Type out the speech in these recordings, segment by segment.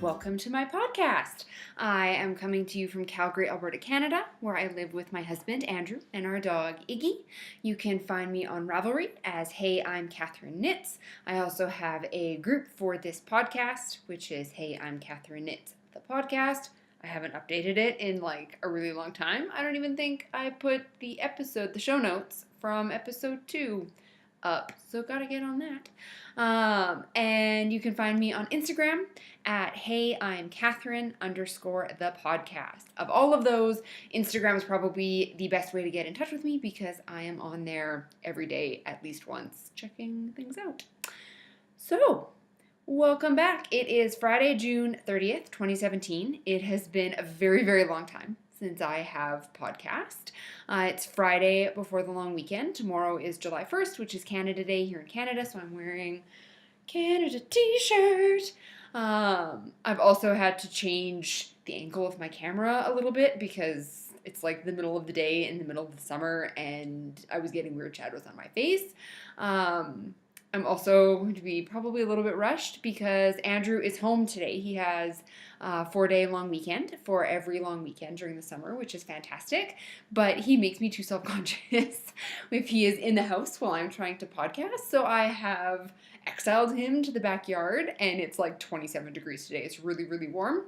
Welcome to my podcast. I am coming to you from Calgary, Alberta, Canada, where I live with my husband, Andrew, and our dog, Iggy. You can find me on Ravelry as Hey, I'm Kathryn Knits. I also have a group for this podcast, which is Hey, I'm Kathryn Knits, the podcast. I haven't updated it in like a really long time. I don't even think I put the show notes from episode 2 up, so gotta get on that. And you can find me on Instagram at HeyI'mKathryn_the podcast. Of all of those, Instagram is probably the best way to get in touch with me because I am on there every day at least once checking things out. So, welcome back. It is Friday, June 30th, 2017. It has been a very, very long time since I have podcast. It's Friday before the long weekend. Tomorrow is July 1st, which is Canada Day here in Canada, so I'm wearing Canada t-shirt. I've also had to change the angle of my camera a little bit because it's like the middle of the day in the middle of the summer and I was getting weird shadows on my face. I'm also going to be probably a little bit rushed because Andrew is home today. He has a 4-day long weekend for every long weekend during the summer, which is fantastic. But he makes me too self-conscious if he is in the house while I'm trying to podcast. So I have exiled him to the backyard, and it's like 27 degrees today. It's really, really warm.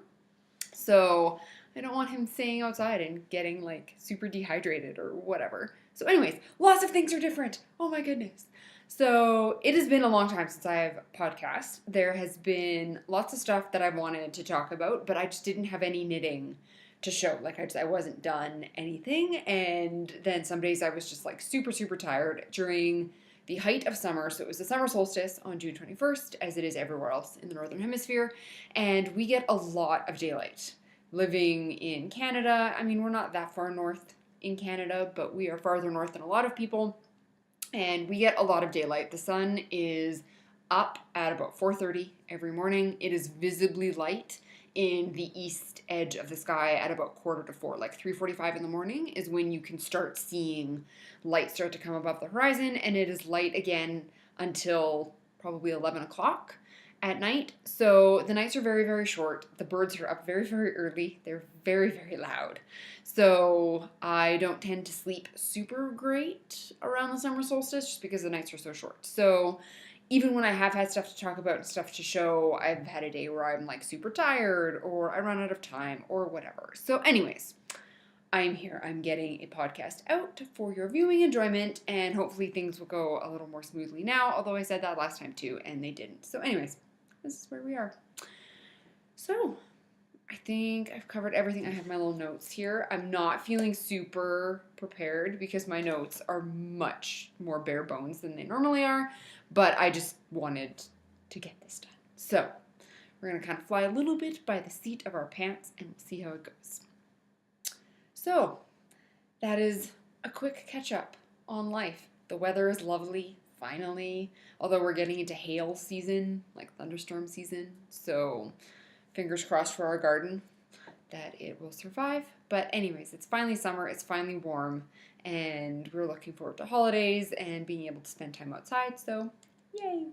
So I don't want him staying outside and getting like super dehydrated or whatever. So anyways, lots of things are different. Oh my goodness. So it has been a long time since I've podcast. There has been lots of stuff that I've wanted to talk about, but I just didn't have any knitting to show. Like I wasn't done anything. And then some days I was just like super, super tired during the height of summer. So it was the summer solstice on June 21st, as it is everywhere else in the Northern Hemisphere. And we get a lot of daylight. Living in Canada, I mean, we're not that far north in Canada, but we are farther north than a lot of people. And we get a lot of daylight. The sun is up at about 4:30 every morning. It is visibly light in the east edge of the sky at about 3:45. Like 3:45 in the morning is when you can start seeing light start to come above the horizon. And it is light again until probably 11 o'clock at night. So the nights are very, very short. The birds are up very, very early. They're very, very loud. So I don't tend to sleep super great around the summer solstice just because the nights are so short. So even when I have had stuff to talk about and stuff to show, I've had a day where I'm like super tired or I run out of time or whatever. So anyways, I'm here. I'm getting a podcast out for your viewing enjoyment, and hopefully things will go a little more smoothly now, although I said that last time too and they didn't. So anyways, this is where we are. So I think I've covered everything. I have my little notes here. I'm not feeling super prepared because my notes are much more bare bones than they normally are, but I just wanted to get this done. So we're going to kind of fly a little bit by the seat of our pants and we'll see how it goes. So that is a quick catch up on life. The weather is lovely. Finally, although we're getting into hail season, like thunderstorm season, so fingers crossed for our garden that it will survive. But anyways, it's finally summer, it's finally warm, and we're looking forward to holidays and being able to spend time outside, so yay!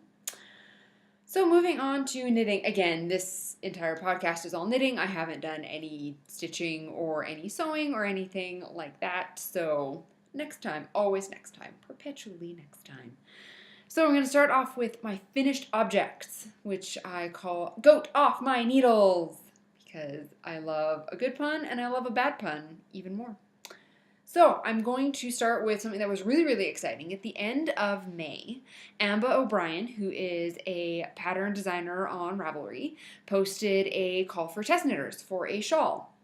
So moving on to knitting. Again, this entire podcast is all knitting. I haven't done any stitching or any sewing or anything like that, so next time, always next time, perpetually next time. So I'm going to start off with my finished objects, which I call Goat Off My Needles, because I love a good pun and I love a bad pun even more. So I'm going to start with something that was really, really exciting. At the end of May, Amba O'Brien, who is a pattern designer on Ravelry, posted a call for test knitters for a shawl.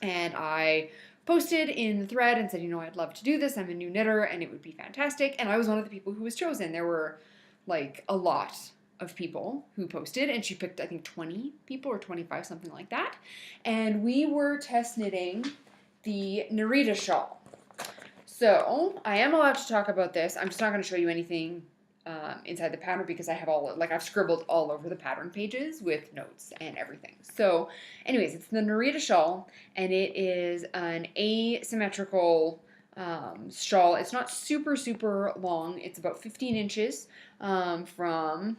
And I posted in the thread and said, you know, I'd love to do this. I'm a new knitter and it would be fantastic. And I was one of the people who was chosen. There were like a lot of people who posted, and she picked, I think, 20 people or 25, something like that. And we were test knitting the Narita shawl. So I am allowed to talk about this. I'm just not going to show you anything inside the pattern because I have I've scribbled all over the pattern pages with notes and everything. So anyways, it's the Narita shawl, and it is an asymmetrical shawl. It's not super, super long. It's about 15 inches from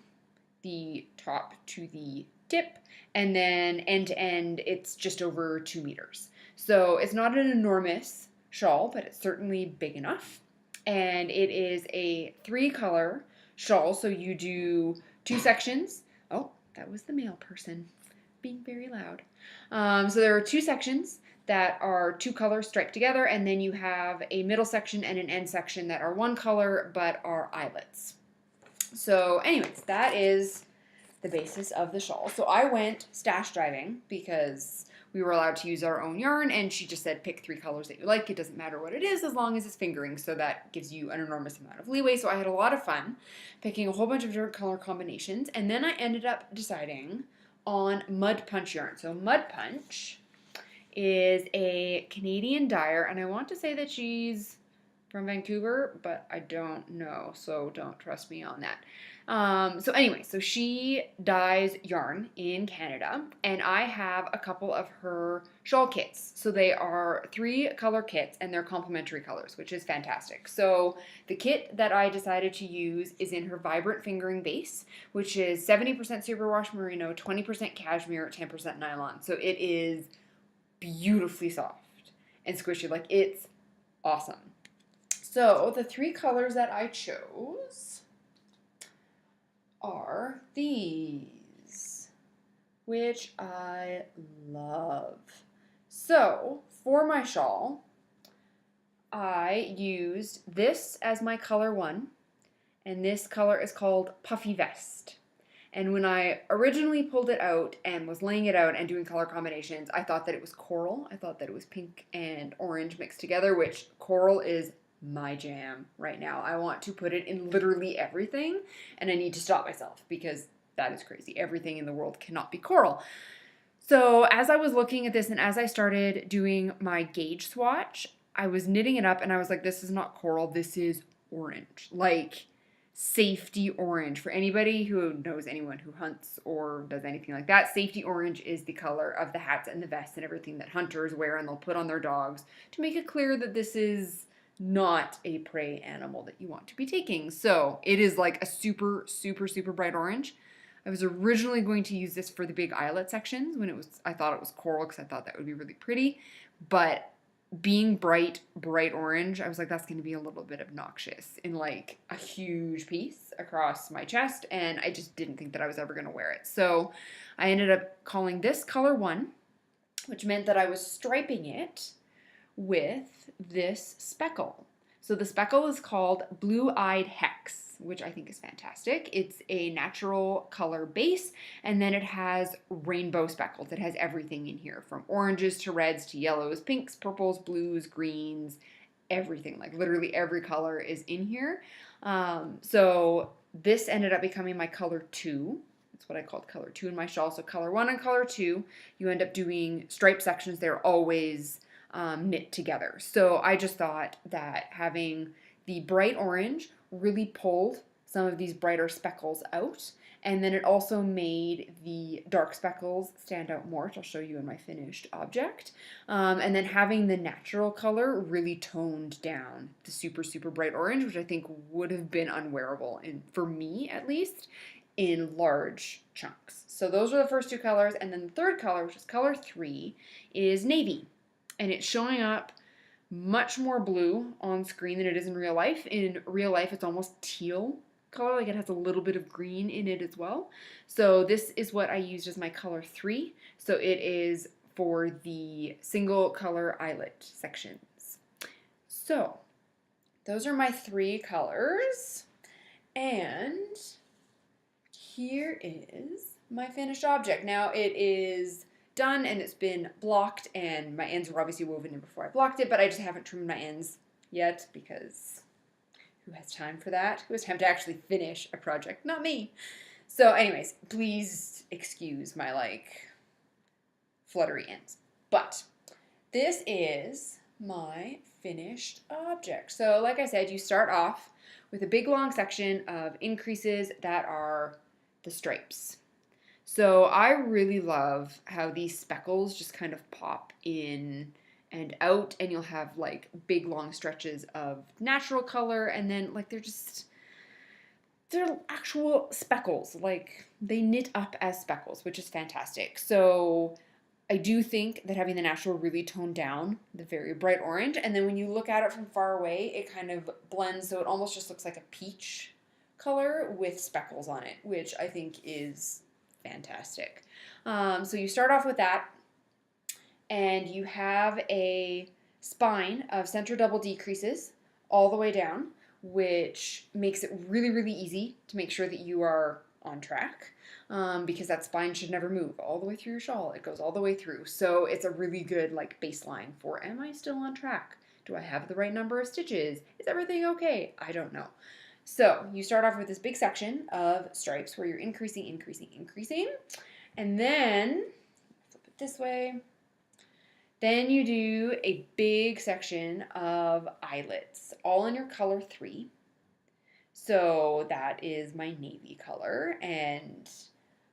the top to the tip, and then end to end, it's just over 2 meters. So it's not an enormous shawl, but it's certainly big enough. And it is a 3-color shawl, so you do 2 sections. Oh, that was the male person being very loud. So there are 2 sections that are 2 colors striped together, and then you have a middle section and an end section that are 1 color but are eyelets. So anyways, that is the basis of the shawl. So I went stash driving because we were allowed to use our own yarn, and she just said pick 3 colors that you like. It doesn't matter what it is as long as it's fingering, so that gives you an enormous amount of leeway. So I had a lot of fun picking a whole bunch of different color combinations, and then I ended up deciding on Mud Punch yarn. So Mud Punch is a Canadian dyer, and I want to say that she's from Vancouver, but I don't know, so don't trust me on that. So anyway, so she dyes yarn in Canada, and I have a couple of her shawl kits. So they are 3-color kits, and they're complementary colors, which is fantastic. So the kit that I decided to use is in her Vibrant Fingering base, which is 70% superwash merino, 20% cashmere, 10% nylon. So it is beautifully soft and squishy. Like, it's awesome. So the 3 colors that I chose are these, which I love. So for my shawl, I used this as my color 1, and this color is called Puffy Vest. And when I originally pulled it out and was laying it out and doing color combinations, I thought that it was coral. I thought that it was pink and orange mixed together, which coral is my jam right now. I want to put it in literally everything, and I need to stop myself because that is crazy. Everything in the world cannot be coral. So as I was looking at this and as I started doing my gauge swatch, I was knitting it up and I was like, this is not coral, this is orange. Like, safety orange. For anybody who knows anyone who hunts or does anything like that, safety orange is the color of the hats and the vests and everything that hunters wear and they'll put on their dogs to make it clear that this is not a prey animal that you want to be taking. So it is like a super, super, super bright orange. I was originally going to use this for the big eyelet sections when I thought it was coral because I thought that would be really pretty, but being bright orange, I was like, that's going to be a little bit obnoxious in like a huge piece across my chest, and I just didn't think that I was ever going to wear it. So I ended up calling this color 1, which meant that I was striping it with this speckle. So the speckle is called Blue-Eyed Hex, which I think is fantastic. It's a natural color base, and then it has rainbow speckles. It has everything in here, from oranges to reds to yellows, pinks, purples, blues, greens, everything. Like, literally every color is in here. So this ended up becoming my color 2. That's what I called color 2 in my shawl. So color 1 and color 2, you end up doing stripe sections. They're always knit together. So I just thought that having the bright orange really pulled some of these brighter speckles out, and then it also made the dark speckles stand out more, which I'll show you in my finished object. And then having the natural color really toned down the super, super bright orange, which I think would have been unwearable, for me at least, in large chunks. So those are the first 2 colors, and then the third color, which is color 3, is navy. And it's showing up much more blue on screen than it is in real life. In real life, it's almost teal color, like it has a little bit of green in it as well. So this is what I used as my color 3. So it is for the single color eyelet sections. So those are my 3 colors. And here is my finished object. Now it is done and it's been blocked, and my ends were obviously woven in before I blocked it, but I just haven't trimmed my ends yet because who has time for that? Who has time to actually finish a project? Not me. So anyways, please excuse my like fluttery ends. But this is my finished object. So like I said, you start off with a big long section of increases that are the stripes. So I really love how these speckles just kind of pop in and out, and you'll have like big long stretches of natural color, and then like they're actual speckles, like they knit up as speckles, which is fantastic. So I do think that having the natural really toned down the very bright orange, and then when you look at it from far away, it kind of blends, so it almost just looks like a peach color with speckles on it, which I think is fantastic. So you start off with that, and you have a spine of center double decreases all the way down, which makes it really, really easy to make sure that you are on track, because that spine should never move all the way through your shawl. It goes all the way through. So it's a really good like baseline for, am I still on track? Do I have the right number of stitches? Is everything okay? I don't know. So you start off with this big section of stripes where you're increasing, increasing, increasing. And then, flip it this way, then you do a big section of eyelets, all in your color 3. So that is my navy color, and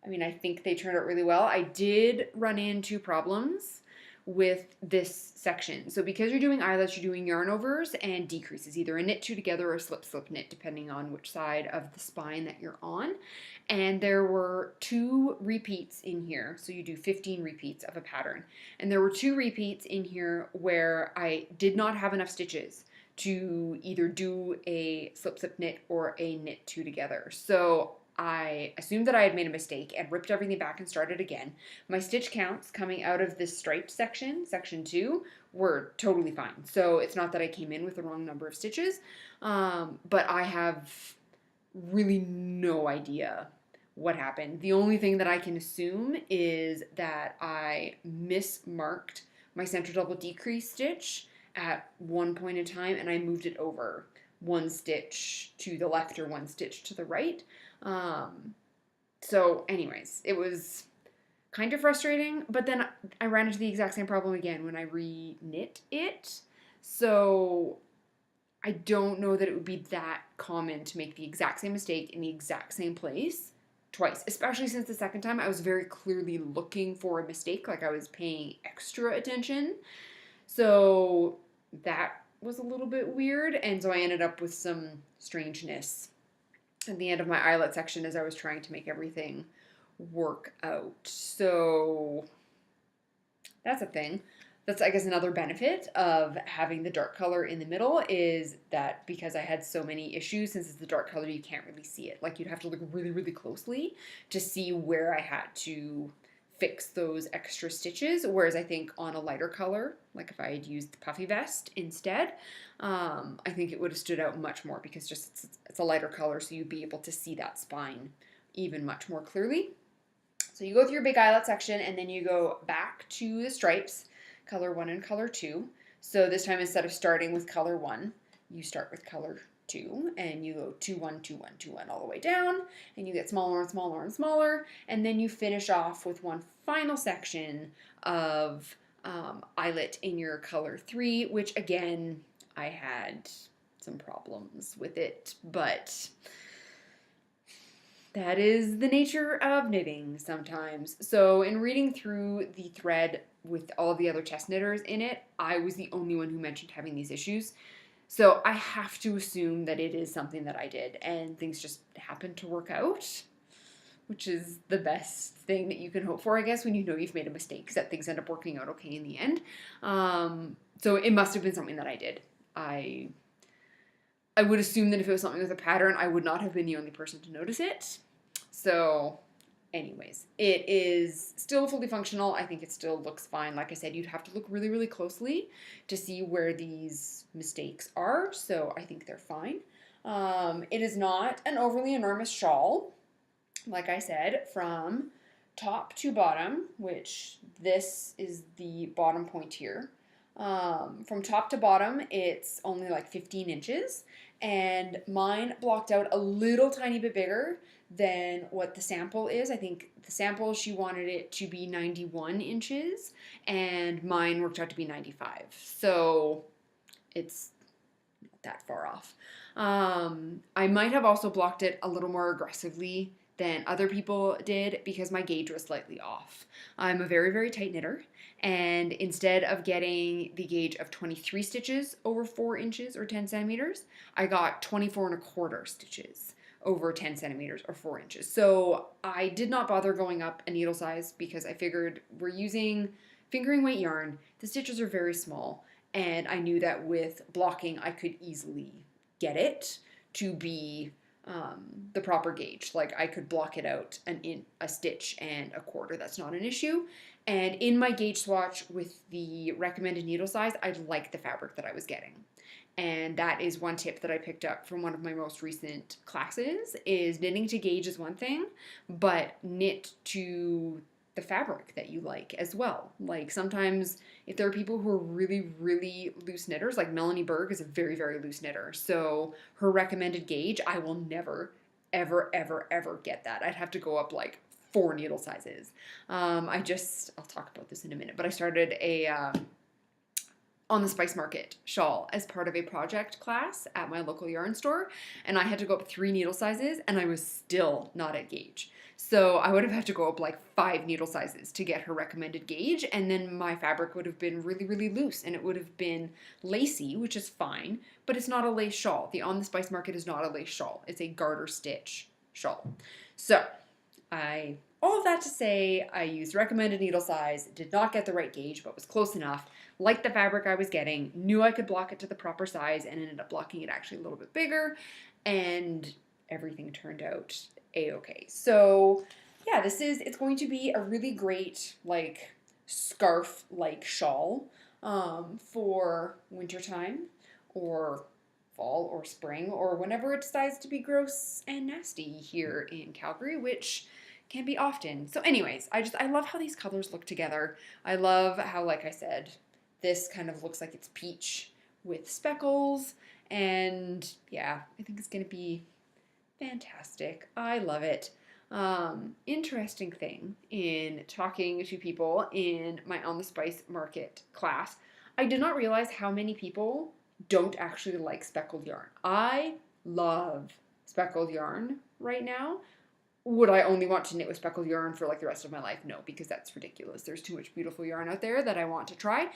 I mean, I think they turned out really well. I did run into problems with this section. So because you're doing eyelets, you're doing yarn overs and decreases, either a knit two together or a slip slip knit, depending on which side of the spine that you're on. And there were 2 repeats in here. So you do 15 repeats of a pattern. And there were 2 repeats in here where I did not have enough stitches to either do a slip slip knit or a knit two together. So I assumed that I had made a mistake and ripped everything back and started again. My stitch counts coming out of this striped section, section 2, were totally fine. So it's not that I came in with the wrong number of stitches, but I have really no idea what happened. The only thing that I can assume is that I mismarked my center double decrease stitch at one point in time, and I moved it over 1 stitch to the left or 1 stitch to the right. So anyways, it was kind of frustrating, but then I ran into the exact same problem again when I re-knit it. So I don't know that it would be that common to make the exact same mistake in the exact same place twice, especially since the second time I was very clearly looking for a mistake, like I was paying extra attention. So that was a little bit weird, and so I ended up with some strangeness at the end of my eyelet section as I was trying to make everything work out. So that's a thing. That's, I guess, another benefit of having the dark color in the middle is that because I had so many issues, since it's the dark color, you can't really see it. Like, you'd have to look really, really closely to see where I had to fix those extra stitches, whereas I think on a lighter color, like if I had used the puffy vest instead, I think it would have stood out much more because just it's a lighter color, so you'd be able to see that spine even much more clearly. So you go through your big eyelet section, and then you go back to the stripes, color 1 and color 2. So this time, instead of starting with color 1, you start with color 2, and you go 2 1 2 1 2 1 all the way down, and you get smaller and smaller and smaller, and then you finish off with one final section of eyelet in your color 3, which again, I had some problems with it, but that is the nature of knitting sometimes. So in reading through the thread with all the other chest knitters in it, I was the only one who mentioned having these issues. So I have to assume that it is something that I did, and things just happened to work out, which is the best thing that you can hope for, I guess, when you know you've made a mistake, that things end up working out okay in the end. So it must have been something that I did. I would assume that if it was something with a pattern, I would not have been the only person to notice it. So anyways, it is still fully functional. I think it still looks fine. Like I said, you'd have to look really, really closely to see where these mistakes are. So I think they're fine. It is not an overly enormous shawl. Like I said, from top to bottom, which this is the bottom point here. From top to bottom, it's only like 15 inches, and mine blocked out a little tiny bit bigger than what the sample is. I think the sample, she wanted it to be 91 inches, and mine worked out to be 95. So it's not that far off. I might have also blocked it a little more aggressively than other people did because my gauge was slightly off. I'm a very, very tight knitter, and instead of getting the gauge of 23 stitches over 4 inches or 10 centimeters, I got 24 and a quarter stitches over 10 centimeters or 4 inches. So I did not bother going up a needle size because I figured we're using fingering weight yarn. The stitches are very small, and I knew that with blocking I could easily get it to be the proper gauge. Like I could block it out a stitch and a quarter. That's not an issue. And in my gauge swatch with the recommended needle size, I liked the fabric that I was getting. And that is one tip that I picked up from one of my most recent classes is knitting to gauge is one thing, but knit to the fabric that you like as well. Like sometimes if there are people who are really, really loose knitters, like Melanie Berg is a very, very loose knitter. So her recommended gauge, I will never, ever, ever, ever get that. I'd have to go up like 4 needle sizes. I'll talk about this in a minute, but I started a on the Spice Market shawl as part of a project class at my local yarn store, and I had to go up 3 needle sizes, and I was still not at gauge. So I would have had to go up like 5 needle sizes to get her recommended gauge, and then my fabric would have been really, really loose, and it would have been lacy, which is fine, but it's not a lace shawl. The On the Spice Market is not a lace shawl. It's a garter stitch shawl. So all of that to say, I used recommended needle size, did not get the right gauge, but was close enough, liked the fabric I was getting, knew I could block it to the proper size, and ended up blocking it actually a little bit bigger, and everything turned out a-okay. So yeah, it's going to be a really great like scarf-like shawl for wintertime or fall or spring or whenever it decides to be gross and nasty here in Calgary, which can be often. So anyways, I love how these colors look together. I love how, like I said, this kind of looks like it's peach with speckles, and yeah, I think it's gonna be fantastic. I love it. Interesting thing in talking to people in my On the Spice Market class, I did not realize how many people don't actually like speckled yarn. I love speckled yarn right now. Would I only want to knit with speckled yarn for like the rest of my life? No, because that's ridiculous. There's too much beautiful yarn out there that I want to try.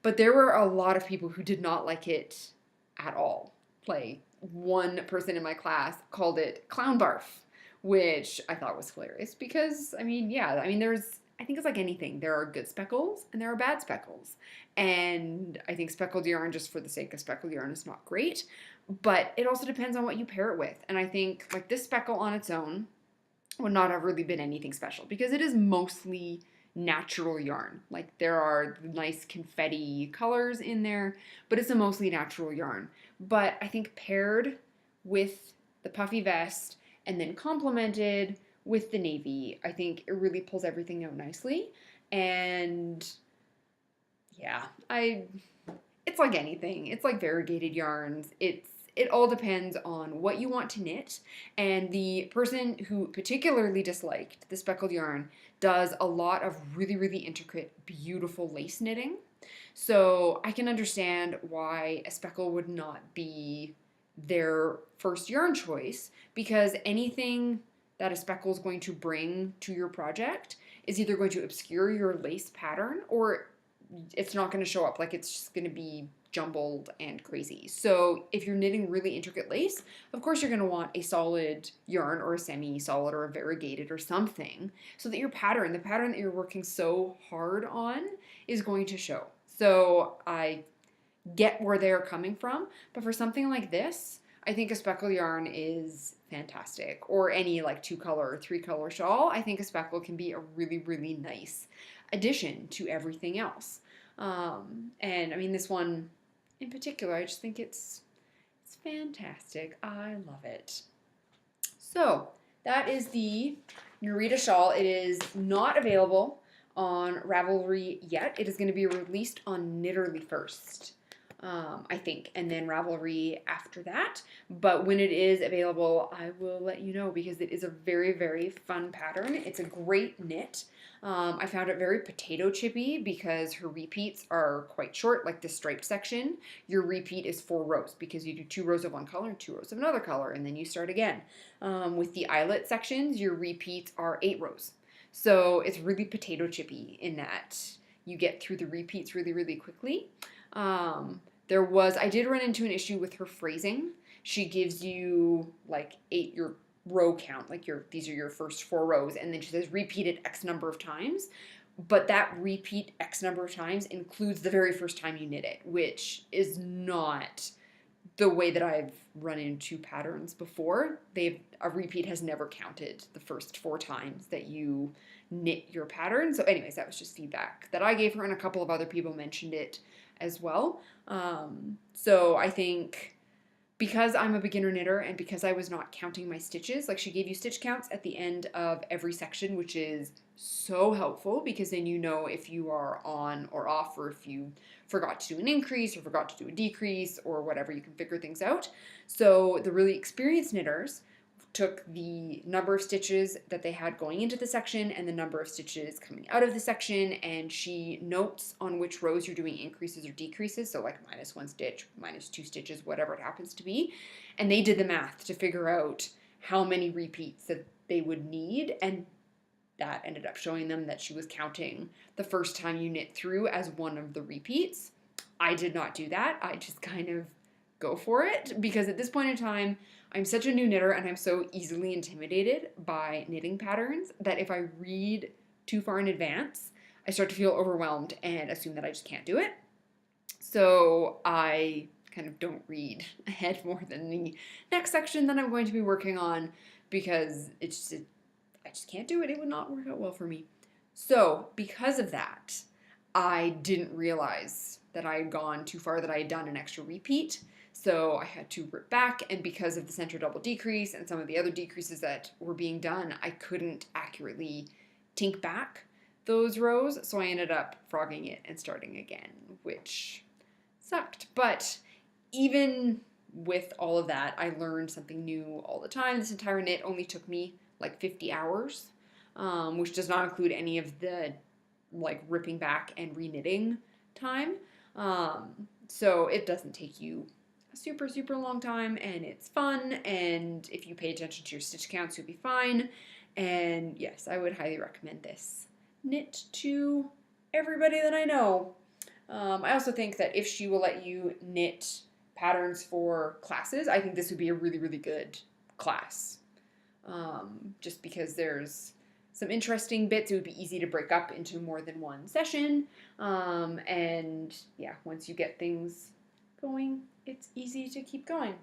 But there were a lot of people who did not like it at all. Like one person in my class called it clown barf, which I thought was hilarious because, I mean, I think it's like anything. There are good speckles and there are bad speckles. And I think speckled yarn, just for the sake of speckled yarn, is not great. But it also depends on what you pair it with. And I think like this speckle on its own would not have really been anything special because it is mostly natural yarn. Like there are nice confetti colors in there, but it's a mostly natural yarn. But I think paired with the puffy vest and then complemented with the navy, I think it really pulls everything out nicely. And yeah, it's like anything. It's like variegated yarns. It all depends on what you want to knit, and the person who particularly disliked the speckled yarn does a lot of really, really intricate, beautiful lace knitting. So I can understand why a speckle would not be their first yarn choice, because anything that a speckle is going to bring to your project is either going to obscure your lace pattern or it's not going to show up. Like it's just going to be jumbled and crazy. So if you're knitting really intricate lace, of course you're going to want a solid yarn or a semi-solid or a variegated or something so that your pattern, the pattern that you're working so hard on, is going to show. So I get where they're coming from, but for something like this, I think a speckle yarn is fantastic. Or any like 2-color or 3-color shawl, I think a speckle can be a really, really nice addition to everything else. And I mean, this one in particular, I just think it's fantastic. I love it. So that is the Narita shawl. It is not available on Ravelry yet. It is going to be released on Knitterly first, I think, and then Ravelry after that. But when it is available, I will let you know because it is a very, very fun pattern. It's a great knit. I found it very potato chippy because her repeats are quite short, like the stripe section. Your repeat is 4 rows because you do 2 rows of one color and 2 rows of another color, and then you start again. With the eyelet sections, your repeats are 8 rows. So it's really potato chippy in that you get through the repeats really, really quickly. I did run into an issue with her phrasing. She gives you like your row count, like these are your first 4 rows, and then she says repeated X number of times. But that repeat X number of times includes the very first time you knit it, which is not the way that I've run into patterns before. A repeat has never counted the first 4 times that you knit your pattern. So anyways, that was just feedback that I gave her, and a couple of other people mentioned it as well. So I think because I'm a beginner knitter and because I was not counting my stitches, like she gave you stitch counts at the end of every section, which is so helpful because then you know if you are on or off, or if you forgot to do an increase or forgot to do a decrease or whatever, you can figure things out. So the really experienced knitters took the number of stitches that they had going into the section and the number of stitches coming out of the section, and she notes on which rows you're doing increases or decreases, so like -1 stitch, -2 stitches, whatever it happens to be, and they did the math to figure out how many repeats that they would need, and that ended up showing them that she was counting the first time you knit through as one of the repeats. I did not do that. I just kind of go for it because at this point in time, I'm such a new knitter and I'm so easily intimidated by knitting patterns that if I read too far in advance, I start to feel overwhelmed and assume that I just can't do it. So I kind of don't read ahead more than the next section that I'm going to be working on because I just can't do it. It would not work out well for me. So because of that, I didn't realize that I had gone too far, that I had done an extra repeat. So I had to rip back, and because of the center double decrease and some of the other decreases that were being done, I couldn't accurately tink back those rows, so I ended up frogging it and starting again, which sucked. But even with all of that, I learned something new all the time. This entire knit only took me like 50 hours, which does not include any of the like ripping back and reknitting time. So it doesn't take you a super, super long time, and it's fun, and if you pay attention to your stitch counts, you'll be fine. And yes, I would highly recommend this knit to everybody that I know. I also think that if she will let you knit patterns for classes, I think this would be a really, really good class. Just because there's some interesting bits. It would be easy to break up into more than one session. And yeah, once you get things going, it's easy to keep going.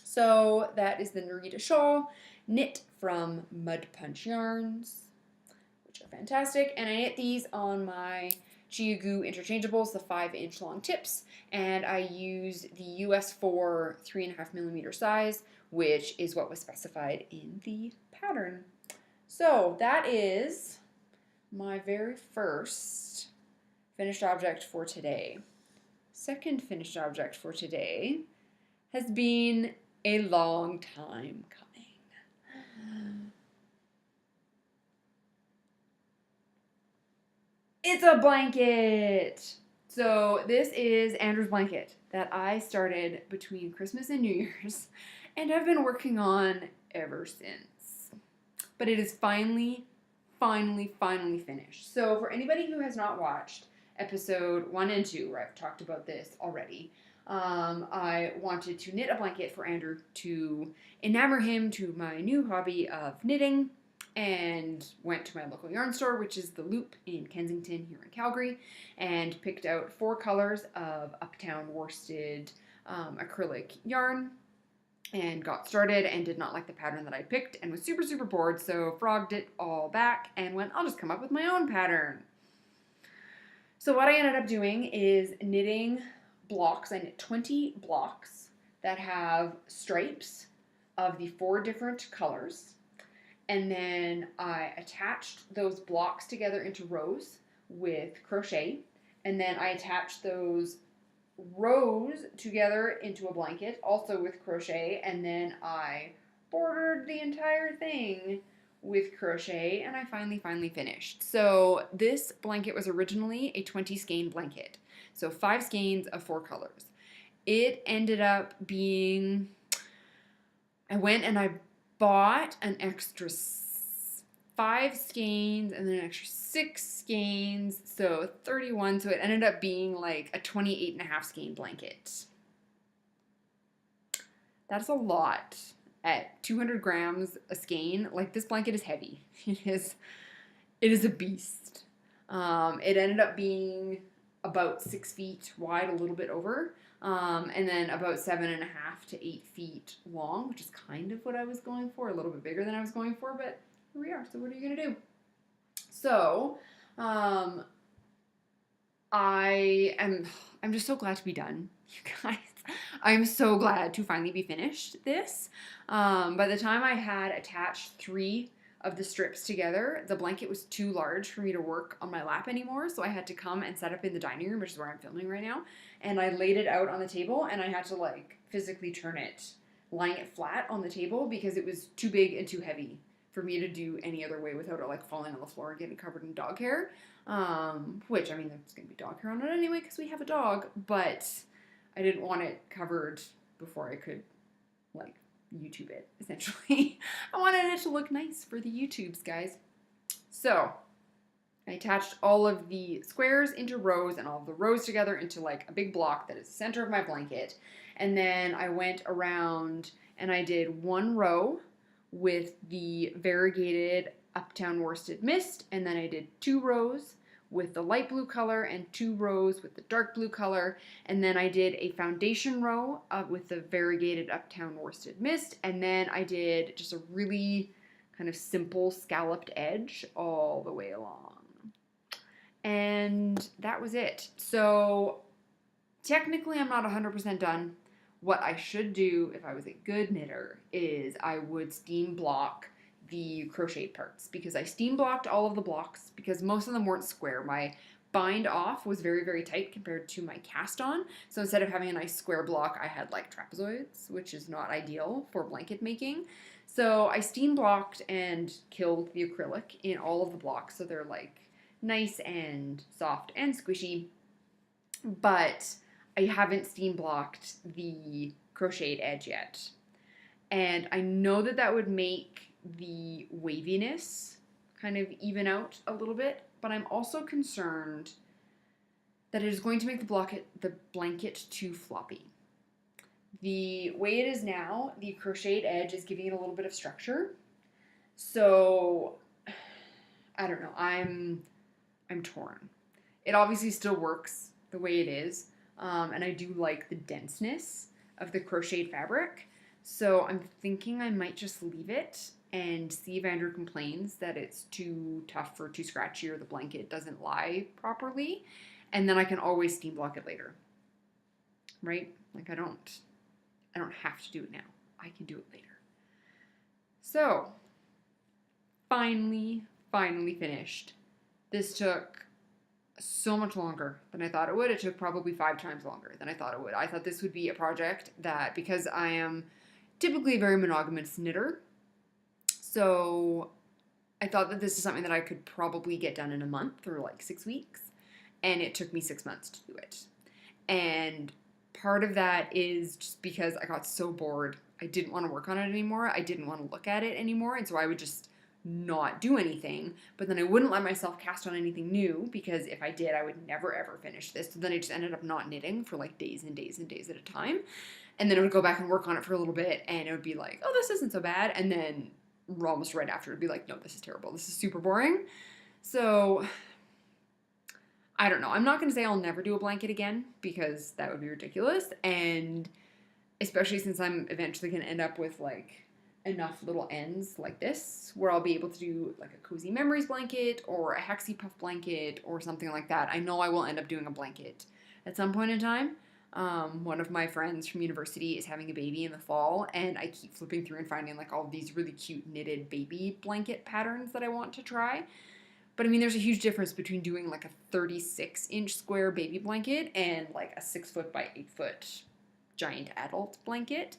So that is the Narita shawl, knit from Mud Punch yarns, which are fantastic. And I knit these on my Chiagu interchangeables, the 5-inch long tips, and I use the US 4 3.5mm size, which is what was specified in the pattern. So that is my very first finished object for today. Second finished object for today has been a long time coming. It's a blanket! So this is Andrew's blanket that I started between Christmas and New Year's and have been working on ever since. But it is finally finished. So for anybody who has not watched episode 1 and 2, where I've talked about this already, I wanted to knit a blanket for Andrew to enamor him to my new hobby of knitting, and went to my local yarn store, which is The Loop in Kensington here in Calgary, and picked out 4 colors of Uptown worsted acrylic yarn, and got started and did not like the pattern that I picked and was super, super bored, so frogged it all back and went, I'll just come up with my own pattern. So what I ended up doing is knitting blocks. I knit 20 blocks that have stripes of the 4 different colors, And then I attached those blocks together into rows with crochet. And then I attached those rows together into a blanket, also with crochet. And then I bordered the entire thing with crochet, and I finally finished. So this blanket was originally a 20 skein blanket. So 5 skeins of 4 colors. It ended up being, I went and I bought an extra 5 skeins and then an extra 6 skeins, so 31. So it ended up being like a 28.5 skein blanket. That's a lot. At 200 grams a skein, like this blanket is heavy. It is a beast. It ended up being about 6 feet wide, a little bit over, and then about 7.5 to 8 feet long, which is kind of what I was going for, a little bit bigger than I was going for, but here we are. So what are you gonna do? So, I'm just so glad to be done, you guys. I'm so glad to finally be finished this. By the time I had attached 3 of the strips together, the blanket was too large for me to work on my lap anymore, so I had to come and set up in the dining room, which is where I'm filming right now, and I laid it out on the table, and I had to like physically turn it, lying it flat on the table because it was too big and too heavy for me to do any other way without it like falling on the floor and getting covered in dog hair. Which, I mean, there's gonna be dog hair on it anyway because we have a dog, but I didn't want it covered before I could like YouTube it, essentially. I wanted it to look nice for the YouTubes, guys. So I attached all of the squares into rows and all of the rows together into like a big block that is the center of my blanket. And then I went around and I did 1 row with the variegated Uptown Worsted Mist, and then I did 2 rows with the light blue color and 2 rows with the dark blue color, and then I did a foundation row with the variegated Uptown Worsted Mist, and then I did just a really kind of simple scalloped edge all the way along. And that was it. So technically I'm not 100% done. What I should do if I was a good knitter is I would steam block the crocheted parts, because I steam blocked all of the blocks because most of them weren't square. My bind off was very tight compared to my cast on. So instead of having a nice square block, I had like trapezoids, which is not ideal for blanket making. So I steam blocked and killed the acrylic in all of the blocks so they're like nice and soft and squishy. But I haven't steam blocked the crocheted edge yet. And I know that that would make the waviness kind of even out a little bit, but I'm also concerned that it is going to make the blanket too floppy. The way it is now, the crocheted edge is giving it a little bit of structure. So I don't know. I'm torn. It obviously still works the way it is, and I do like the denseness of the crocheted fabric. So I'm thinking I might just leave it and see if Andrew complains that it's too tough or too scratchy or the blanket doesn't lie properly, and then I can always steam block it later. Right? Like I don't have to do it now. I can do it later. So, finally finished. This took so much longer than I thought it would. It took probably 5 times longer than I thought it would. I thought this would be a project that, because I am typically a very monogamous knitter, so I thought that this is something that I could probably get done in a month or like 6 weeks, and it took me 6 months to do it. And part of that is just because I got so bored. I didn't want to work on it anymore. I didn't want to look at it anymore, and so I would just not do anything, but then I wouldn't let myself cast on anything new, because if I did, I would never ever finish this. So then I just ended up not knitting for like days and days and days at a time, and then I would go back and work on it for a little bit, and it would be like, oh, this isn't so bad, and then almost right after it'd be like, no, this is terrible, this is super boring. So I don't know. I'm not going to say I'll never do a blanket again, because that would be ridiculous, and especially since I'm eventually going to end up with like enough little ends like this where I'll be able to do like a cozy memories blanket or a hexie puff blanket or something like that. I know I will end up doing a blanket at some point in time. One of my friends from university is having a baby in the fall, and I keep flipping through and finding like all these really cute knitted baby blanket patterns that I want to try. But I mean, there's a huge difference between doing like a 36-inch square baby blanket and like a 6 foot by 8 foot giant adult blanket.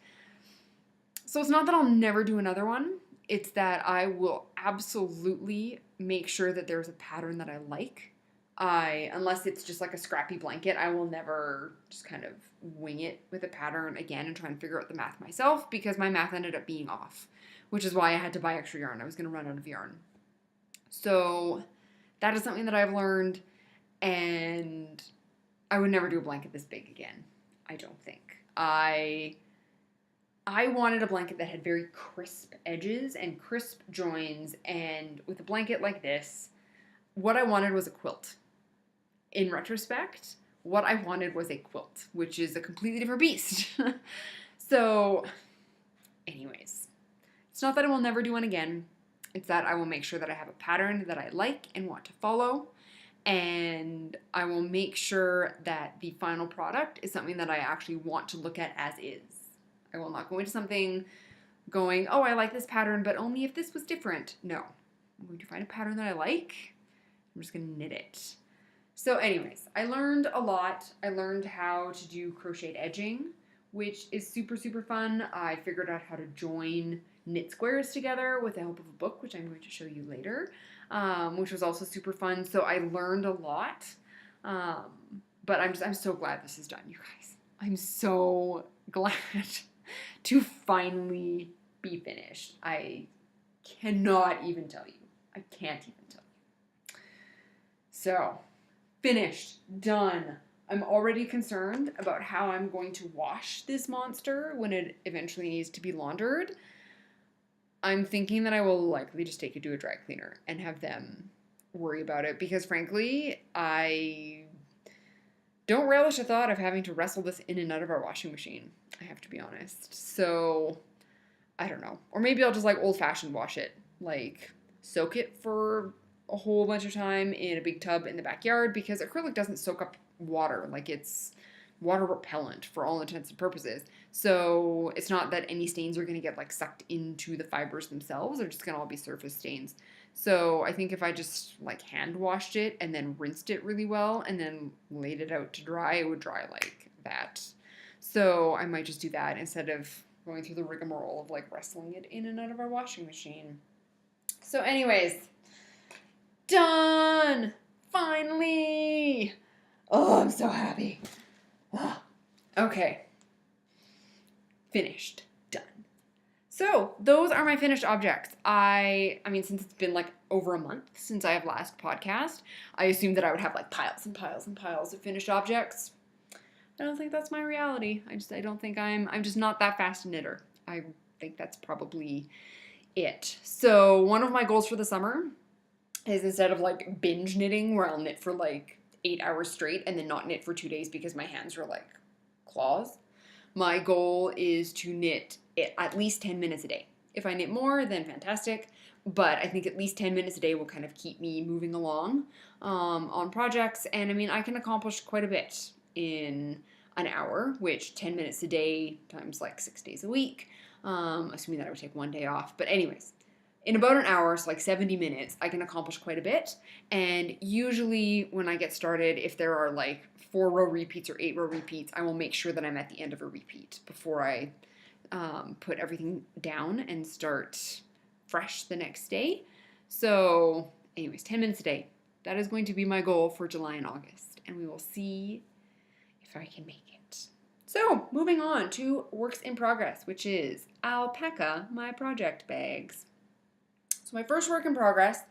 So it's not that I'll never do another one. It's that I will absolutely make sure that there's a pattern that I like. Unless it's just like a scrappy blanket, I will never just kind of wing it with a pattern again and try and figure out the math myself, because my math ended up being off, which is why I had to buy extra yarn. I was going to run out of yarn. So that is something that I've learned, and I would never do a blanket this big again. I don't think. I wanted a blanket that had very crisp edges and crisp joins, and with a blanket like this, what I wanted was a quilt. In retrospect, what I wanted was a quilt, which is a completely different beast. So, anyways, it's not that I will never do one again. It's that I will make sure that I have a pattern that I like and want to follow, and I will make sure that the final product is something that I actually want to look at as is. I will not go into something going, oh, I like this pattern, but only if this was different. No. I'm going to find a pattern that I like. I'm just going to knit it. So anyways, I learned a lot. I learned how to do crocheted edging, which is super, super fun. I figured out how to join knit squares together with the help of a book, which I'm going to show you later, which was also super fun. So I learned a lot, but I'm so glad this is done, you guys. I'm so glad to finally be finished. I cannot even tell you. I can't even tell you. So, finished, done. I'm already concerned about how I'm going to wash this monster when it eventually needs to be laundered. I'm thinking that I will likely just take it to a dry cleaner and have them worry about it, because frankly, I don't relish the thought of having to wrestle this in and out of our washing machine. I have to be honest. So, I don't know. Or maybe I'll just like old-fashioned wash it. Like, soak it for a whole bunch of time in a big tub in the backyard, because acrylic doesn't soak up water. Like, it's water repellent for all intents and purposes. So it's not that any stains are going to get like sucked into the fibers themselves. They're just going to all be surface stains. So I think if I just like hand washed it and then rinsed it really well and then laid it out to dry, it would dry like that. So I might just do that instead of going through the rigmarole of like wrestling it in and out of our washing machine. So anyways, done! Finally! Oh, I'm so happy. Okay. Finished. Done. So, those are my finished objects. I mean, since it's been like over a month since I have last podcast, I assumed that I would have like piles and piles and piles of finished objects. I don't think that's my reality. I don't think I'm just not that fast a knitter. I think that's probably it. So, one of my goals for the summer is, instead of like binge knitting where I'll knit for like 8 hours straight and then not knit for 2 days because my hands are like claws, my goal is to knit at least 10 minutes a day. If I knit more, then fantastic, but I think at least 10 minutes a day will kind of keep me moving along on projects. And I mean, I can accomplish quite a bit in an hour, which 10 minutes a day times like 6 days a week, assuming that I would take 1 day off. But anyways, in about an hour, so like 70 minutes, I can accomplish quite a bit. And usually when I get started, if there are like 4-row repeats or 8-row repeats, I will make sure that I'm at the end of a repeat before I put everything down and start fresh the next day. So anyways, 10 minutes a day. That is going to be my goal for July and August. And we will see if I can make it. So moving on to works in progress, which is alpaca, my project bags. So my first work in progress,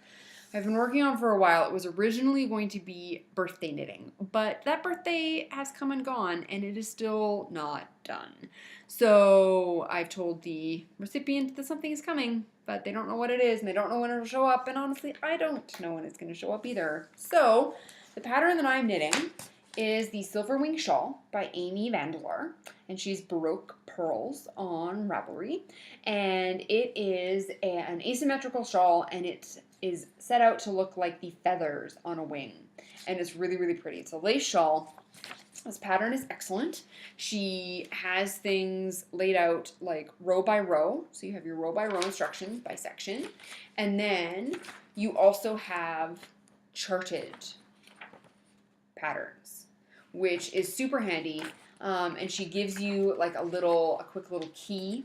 I've been working on for a while. It was originally going to be birthday knitting, but that birthday has come and gone, and it is still not done. So I've told the recipient that something is coming, but they don't know what it is, and they don't know when it'll show up, and honestly, I don't know when it's going to show up either. So the pattern that I'm knitting is the Silver Wing Shawl by Amy Vandelar, and she's Baroque Pearls on Ravelry, and it is an asymmetrical shawl, and it is set out to look like the feathers on a wing, and it's really, really pretty. It's a lace shawl, This pattern is excellent. She has things laid out like row by row. So you have your row by row instructions by section. And then you also have charted patterns, which is super handy. And she gives you like a quick little key,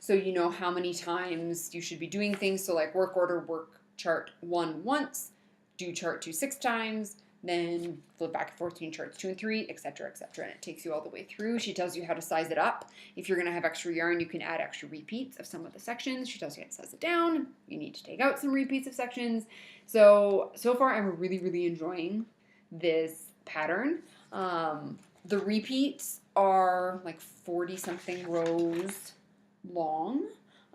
so you know how many times you should be doing things. So like work order, work chart 1 once, do chart 2 6 times, then flip back and forth between charts 2 and 3, etc., etc. And it takes you all the way through. She tells you how to size it up. If you're going to have extra yarn, you can add extra repeats of some of the sections. She tells you how to size it down. You need to take out some repeats of sections. So far, I'm really, really enjoying this pattern. The repeats are like 40-something rows long,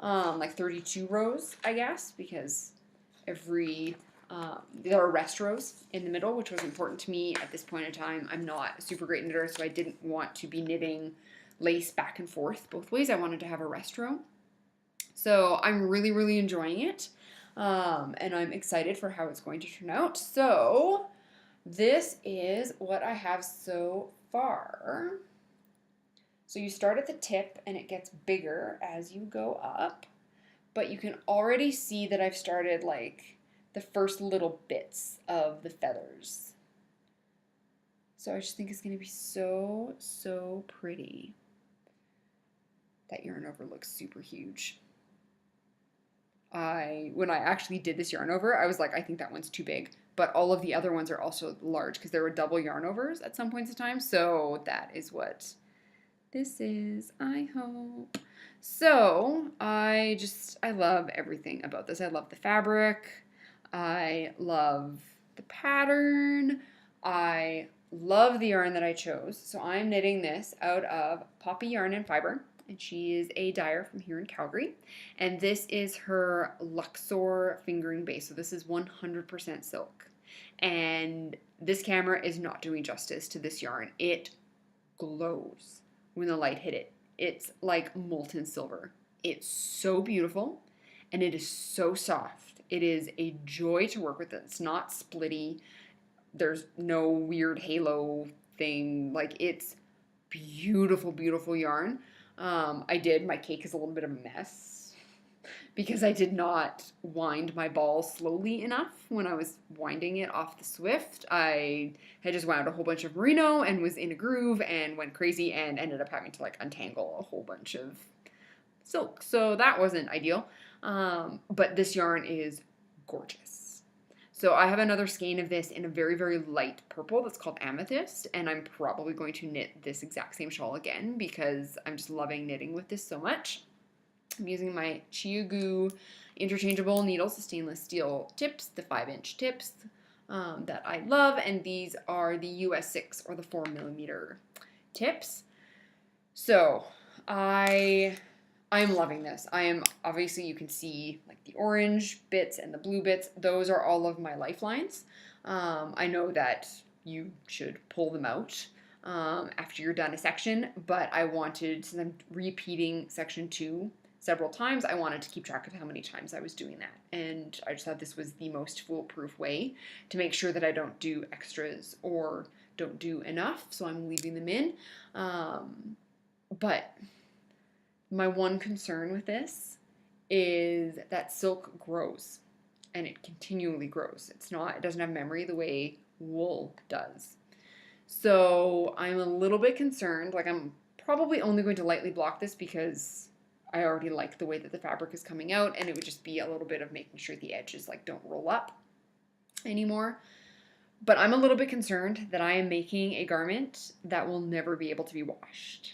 like 32 rows, I guess, because there are rest rows in the middle, which was important to me at this point in time. I'm not a super great knitter, so I didn't want to be knitting lace back and forth both ways. I wanted to have a rest row. So I'm really, really enjoying it, and I'm excited for how it's going to turn out. So this is what I have so far. So you start at the tip and it gets bigger as you go up, but you can already see that I've started like the first little bits of the feathers. So I just think it's going to be so, so pretty. That yarn over looks super huge. When I actually did this yarn over, I was like, I think that one's too big. But all of the other ones are also large because there were double yarn overs at some points in time. So that is what this is, I hope. So I love everything about this. I love the fabric. I love the pattern. I love the yarn that I chose. So I'm knitting this out of Poppy Yarn and Fiber. And she is a dyer from here in Calgary. And this is her Luxor fingering base. So this is 100% silk. And this camera is not doing justice to this yarn. It glows when the light hit it. It's like molten silver. It's so beautiful and it is so soft. It is a joy to work with. It's not splitty. There's no weird halo thing. Like, it's beautiful, beautiful yarn. My cake is a little bit of a mess because I did not wind my ball slowly enough when I was winding it off the Swift. I had just wound a whole bunch of merino and was in a groove and went crazy and ended up having to like untangle a whole bunch of silk. So that wasn't ideal. But this yarn is gorgeous. So I have another skein of this in a very, very light purple that's called Amethyst, and I'm probably going to knit this exact same shawl again because I'm just loving knitting with this so much. I'm using my Chiagu interchangeable needles, the stainless steel tips, the 5-inch tips that I love, and these are the US 6 or the 4mm tips. So I'm loving this. Obviously you can see like the orange bits and the blue bits. Those are all of my lifelines. I know that you should pull them out after you're done a section, but since I'm repeating section 2 several times, I wanted to keep track of how many times I was doing that. And I just thought this was the most foolproof way to make sure that I don't do extras or don't do enough. So I'm leaving them in. But my one concern with this is that silk grows, and it continually grows. It doesn't have memory the way wool does. So I'm a little bit concerned. Like, I'm probably only going to lightly block this because I already like the way that the fabric is coming out, and it would just be a little bit of making sure the edges like don't roll up anymore. But I'm a little bit concerned that I am making a garment that will never be able to be washed,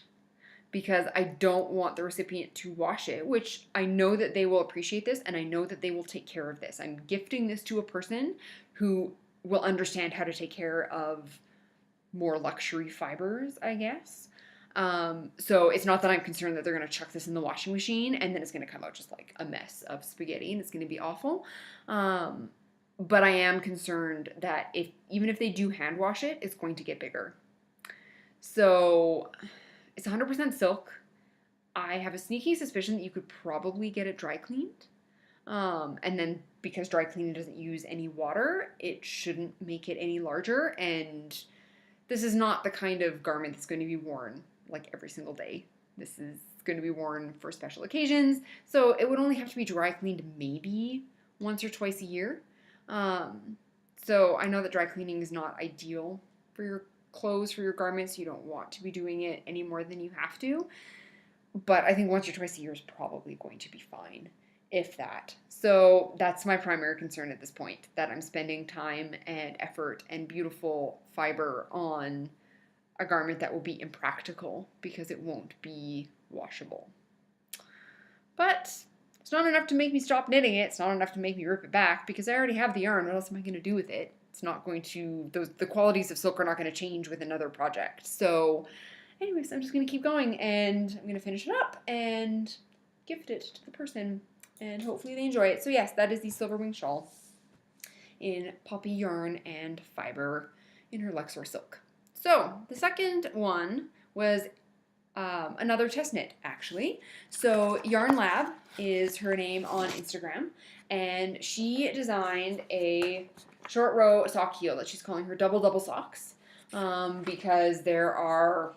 because I don't want the recipient to wash it, which I know that they will appreciate this, and I know that they will take care of this. I'm gifting this to a person who will understand how to take care of more luxury fibers, I guess. So it's not that I'm concerned that they're going to chuck this in the washing machine and then it's going to come out just like a mess of spaghetti and it's going to be awful. But I am concerned that even if they do hand wash it, it's going to get bigger. So it's 100% silk. I have a sneaky suspicion that you could probably get it dry cleaned. And then because dry cleaning doesn't use any water, it shouldn't make it any larger. And this is not the kind of garment that's going to be worn like every single day. This is going to be worn for special occasions. So it would only have to be dry cleaned maybe once or twice a year. So I know that dry cleaning is not ideal for your clothes, for your garments. You don't want to be doing it any more than you have to. But I think once or twice a year is probably going to be fine, if that. So that's my primary concern at this point, that I'm spending time and effort and beautiful fiber on a garment that will be impractical because it won't be washable. But it's not enough to make me stop knitting it. It's not enough to make me rip it back because I already have the yarn. What else am I going to do with it? It's not going to, the qualities of silk are not going to change with another project. So anyways, I'm just going to keep going, and I'm going to finish it up and gift it to the person, and hopefully they enjoy it. So yes, that is the Silver Wing shawl in poppy yarn and fiber in her Luxor silk. So the second one was another test knit, actually. So Yarn Lab is her name on Instagram, and she designed a short row sock heel that she's calling her double socks, because the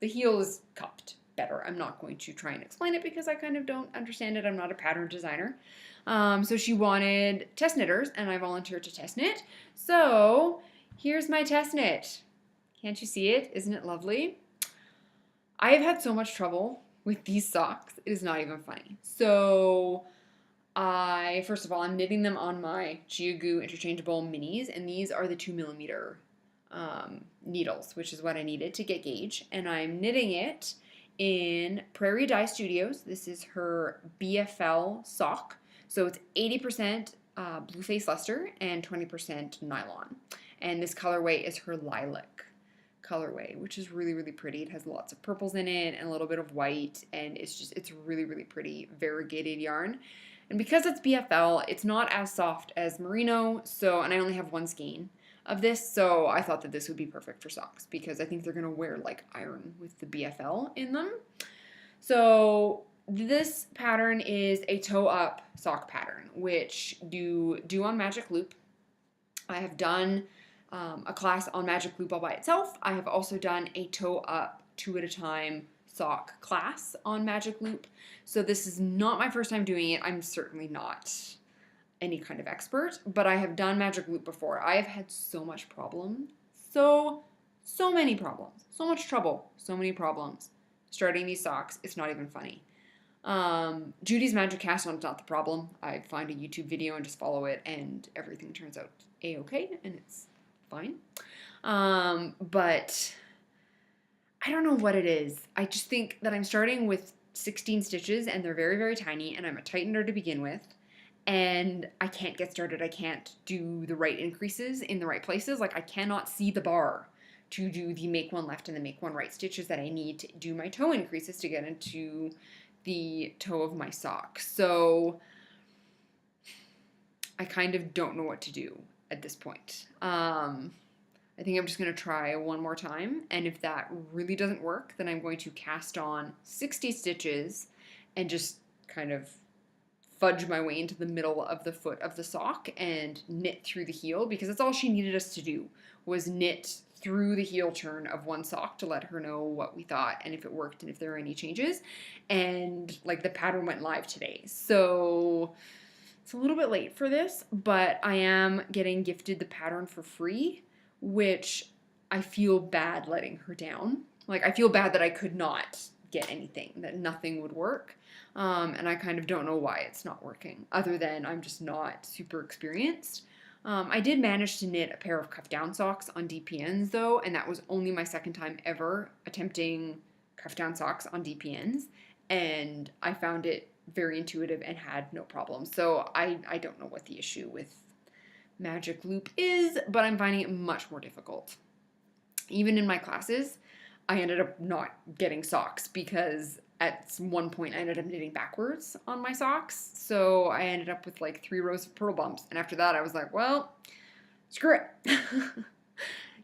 heel is cupped better. I'm not going to try and explain it because I kind of don't understand it. I'm not a pattern designer. So she wanted test knitters, and I volunteered to test knit. So here's my test knit. Can't you see it? Isn't it lovely? I have had so much trouble with these socks. It is not even funny. So first of all, I'm knitting them on my Giagoo interchangeable minis, and these are the 2mm needles, which is what I needed to get gauge. And I'm knitting it in Prairie Dye Studios. This is her BFL sock. So it's 80% Blue Face Luster and 20% nylon. And this colorway is her lilac colorway, which is really, really pretty. It has lots of purples in it and a little bit of white, and it's really, really pretty, variegated yarn. And because it's BFL, it's not as soft as merino, and I only have one skein of this, so I thought that this would be perfect for socks because I think they're going to wear like iron with the BFL in them. So this pattern is a toe up sock pattern, which do on Magic Loop. I have done a class on Magic Loop all by itself. I have also done a toe up 2 at a time sock class on Magic Loop. So this is not my first time doing it. I'm certainly not any kind of expert, but I have done Magic Loop before. I have had so much problem, so many problems, so much trouble, so many problems starting these socks. It's not even funny. Judy's Magic Cast On is not the problem. I find a YouTube video and just follow it, and everything turns out a-okay, and it's fine. But I don't know what it is. I just think that I'm starting with 16 stitches, and they're very, very tiny, and I'm a tightener to begin with. And I can't get started. I can't do the right increases in the right places. Like, I cannot see the bar to do the make one left and the make one right stitches that I need to do my toe increases to get into the toe of my sock. So I kind of don't know what to do at this point. I think I'm just going to try one more time, and if that really doesn't work, then I'm going to cast on 60 stitches and just kind of fudge my way into the middle of the foot of the sock and knit through the heel, because that's all she needed us to do, was knit through the heel turn of one sock to let her know what we thought and if it worked and if there were any changes. And like, the pattern went live today, so it's a little bit late for this, but I am getting gifted the pattern for free, which I feel bad letting her down. Like, I feel bad that I could not get anything, that nothing would work. And I kind of don't know why it's not working, other than I'm just not super experienced. I did manage to knit a pair of cuff down socks on DPNs though, and that was only my second time ever attempting cuff down socks on DPNs, and I found it very intuitive and had no problem. So I don't know what the issue with Magic Loop is, but I'm finding it much more difficult. Even in my classes, I ended up not getting socks because at one point I ended up knitting backwards on my socks, so I ended up with like 3 rows of purl bumps, and after that I was like, well, screw it.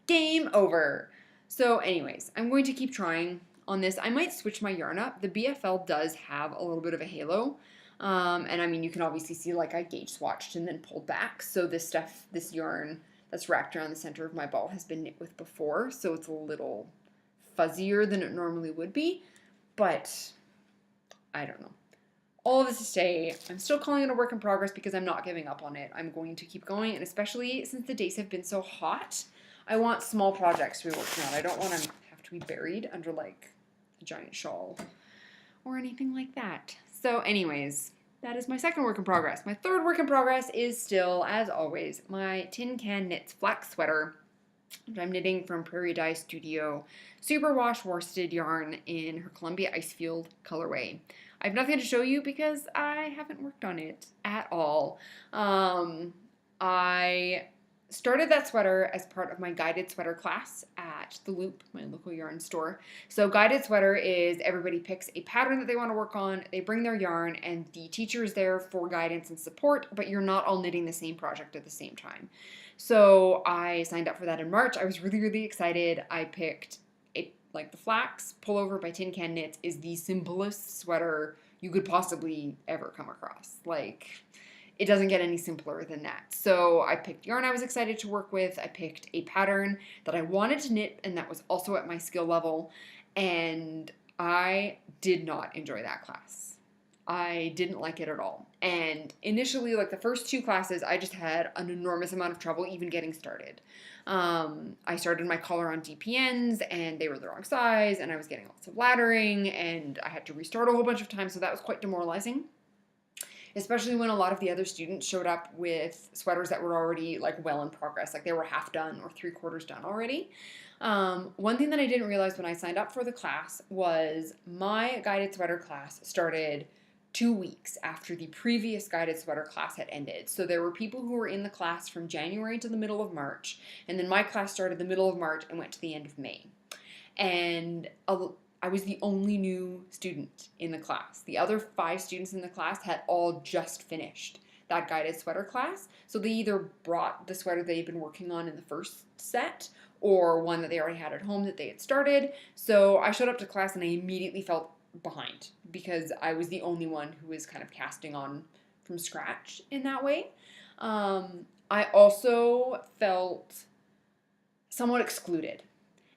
Game over. So anyways, I'm going to keep trying on this. I might switch my yarn up. The BFL does have a little bit of a halo, and I mean, you can obviously see like I gauge swatched and then pulled back, so this yarn that's wrapped around the center of my ball has been knit with before, so it's a little fuzzier than it normally would be, but I don't know. All of this to say, I'm still calling it a work in progress because I'm not giving up on it. I'm going to keep going, and especially since the days have been so hot, I want small projects to be working on. I don't want to have to be buried under like a giant shawl or anything like that. So anyways, that is my second work in progress. My third work in progress is still, as always, my Tin Can Knits flax sweater, which I'm knitting from Prairie Dye Studio superwash worsted yarn in her Columbia Icefield colorway. I have nothing to show you because I haven't worked on it at all. I started that sweater as part of my guided sweater class at The Loop, my local yarn store. So guided sweater is everybody picks a pattern that they want to work on, they bring their yarn, and the teacher is there for guidance and support, but you're not all knitting the same project at the same time. So I signed up for that in March. I was really, really excited. I picked the flax pullover by Tin Can Knits is the simplest sweater you could possibly ever come across. Like, it doesn't get any simpler than that. So I picked yarn I was excited to work with. I picked a pattern that I wanted to knit and that was also at my skill level. And I did not enjoy that class. I didn't like it at all. And initially, like the first two classes, I just had an enormous amount of trouble even getting started. I started my collar on DPNs and they were the wrong size and I was getting lots of laddering and I had to restart a whole bunch of times, so that was quite demoralizing. Especially when a lot of the other students showed up with sweaters that were already like well in progress, like they were half done or 3/4 done already. One thing that I didn't realize when I signed up for the class was my guided sweater class started 2 weeks after the previous guided sweater class had ended. So there were people who were in the class from January to the middle of March, and then my class started the middle of March and went to the end of May. And I was the only new student in the class. The other 5 students in the class had all just finished that guided sweater class. So they either brought the sweater they'd been working on in the first set or one that they already had at home that they had started. So I showed up to class and I immediately felt behind because I was the only one who was kind of casting on from scratch in that way. I also felt somewhat excluded.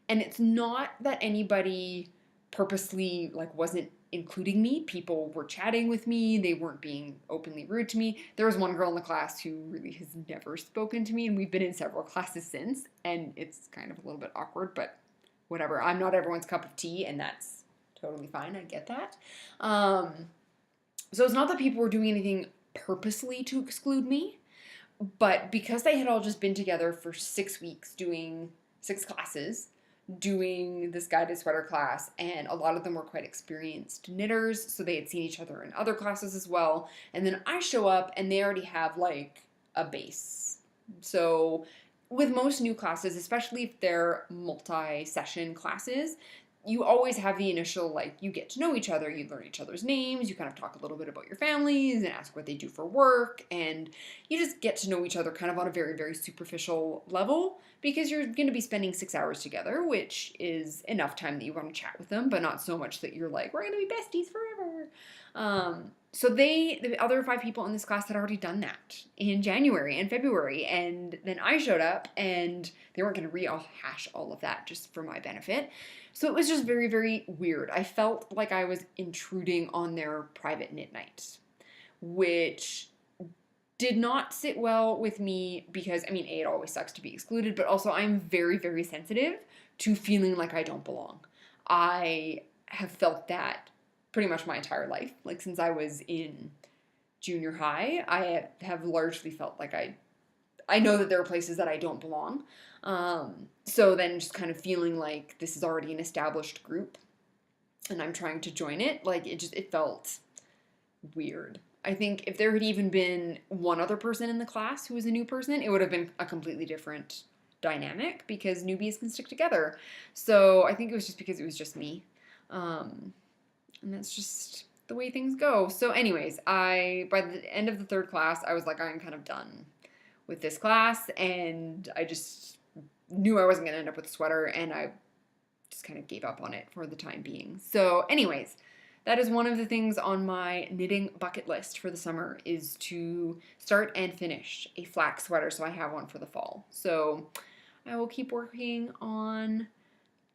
And it's not that anybody purposely like wasn't including me. People were chatting with me. They weren't being openly rude to me. There was one girl in the class who really has never spoken to me, and we've been in several classes since, and it's kind of a little bit awkward, but whatever. I'm not everyone's cup of tea, and that's totally fine. I get that. So it's not that people were doing anything purposely to exclude me, but because they had all just been together for 6 weeks doing 6 classes, doing this guided sweater class, and a lot of them were quite experienced knitters, so they had seen each other in other classes as well. And then I show up and they already have like a base. So with most new classes, especially if they're multi-session classes, you always have the initial, like, you get to know each other, you learn each other's names, you kind of talk a little bit about your families and ask what they do for work, and you just get to know each other kind of on a very, very superficial level because you're going to be spending 6 hours together, which is enough time that you want to chat with them, but not so much that you're like, we're going to be besties forever. So the other 5 people in this class had already done that in January and February, and then I showed up, and they weren't going to rehash all of that just for my benefit. So it was just very, very weird. I felt like I was intruding on their private knit night, which did not sit well with me because, I mean, A, it always sucks to be excluded, but also I'm very, very sensitive to feeling like I don't belong. I have felt that pretty much my entire life. Like, since I was in junior high, I have largely felt like I know that there are places that I don't belong. So then just kind of feeling like this is already an established group and I'm trying to join it, like it felt weird. I think if there had even been one other person in the class who was a new person, it would have been a completely different dynamic because newbies can stick together. So I think it was just because it was just me. And that's just the way things go. So anyways, by the end of the 3rd class, I was like, I'm kind of done with this class, and I just knew I wasn't going to end up with a sweater, and I just kind of gave up on it for the time being. So anyways, that is one of the things on my knitting bucket list for the summer, is to start and finish a flax sweater so I have one for the fall. So I will keep working on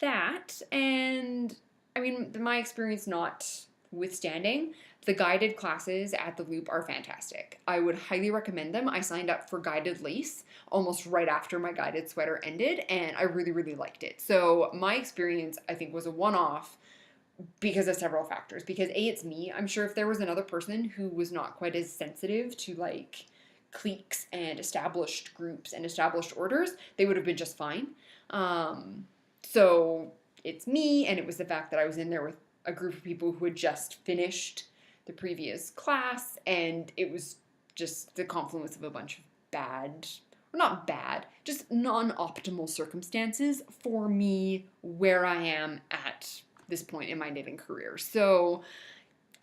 that. And I mean, my experience notwithstanding, the guided classes at the Loop are fantastic. I would highly recommend them. I signed up for guided lace almost right after my guided sweater ended, and I really, really liked it. So my experience, I think, was a one-off because of several factors. Because A, it's me. I'm sure if there was another person who was not quite as sensitive to like cliques and established groups and established orders, they would have been just fine. So it's me, and it was the fact that I was in there with a group of people who had just finished the previous class, and it was just the confluence of a bunch of bad, or not bad, just non-optimal circumstances for me where I am at this point in my knitting career. So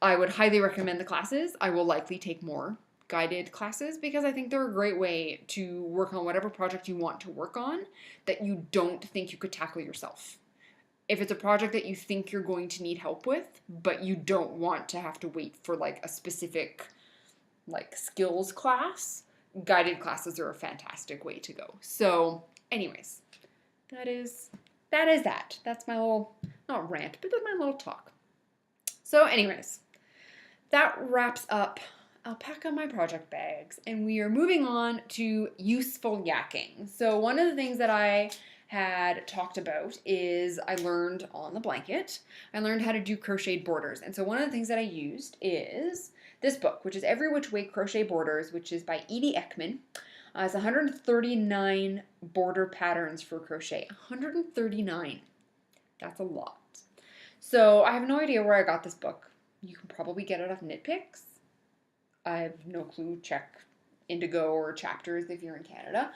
I would highly recommend the classes. I will likely take more guided classes because I think they're a great way to work on whatever project you want to work on that you don't think you could tackle yourself. If it's a project that you think you're going to need help with, but you don't want to have to wait for like a specific like skills class, guided classes are a fantastic way to go. So anyways, that is that. That's my little, not rant, but that's my little talk. So anyways, that wraps up Alpaca My Project Bags, and we are moving on to useful yakking. So one of the things that I had talked about is I learned on the blanket, I learned how to do crocheted borders. And so one of the things that I used is this book, which is Every Which Way Crochet Borders, which is by Edie Ekman. It's 139 border patterns for crochet. 139. That's a lot. So I have no idea where I got this book. You can probably get it off Knit Picks. I have no clue. Check Indigo or Chapters if you're in Canada.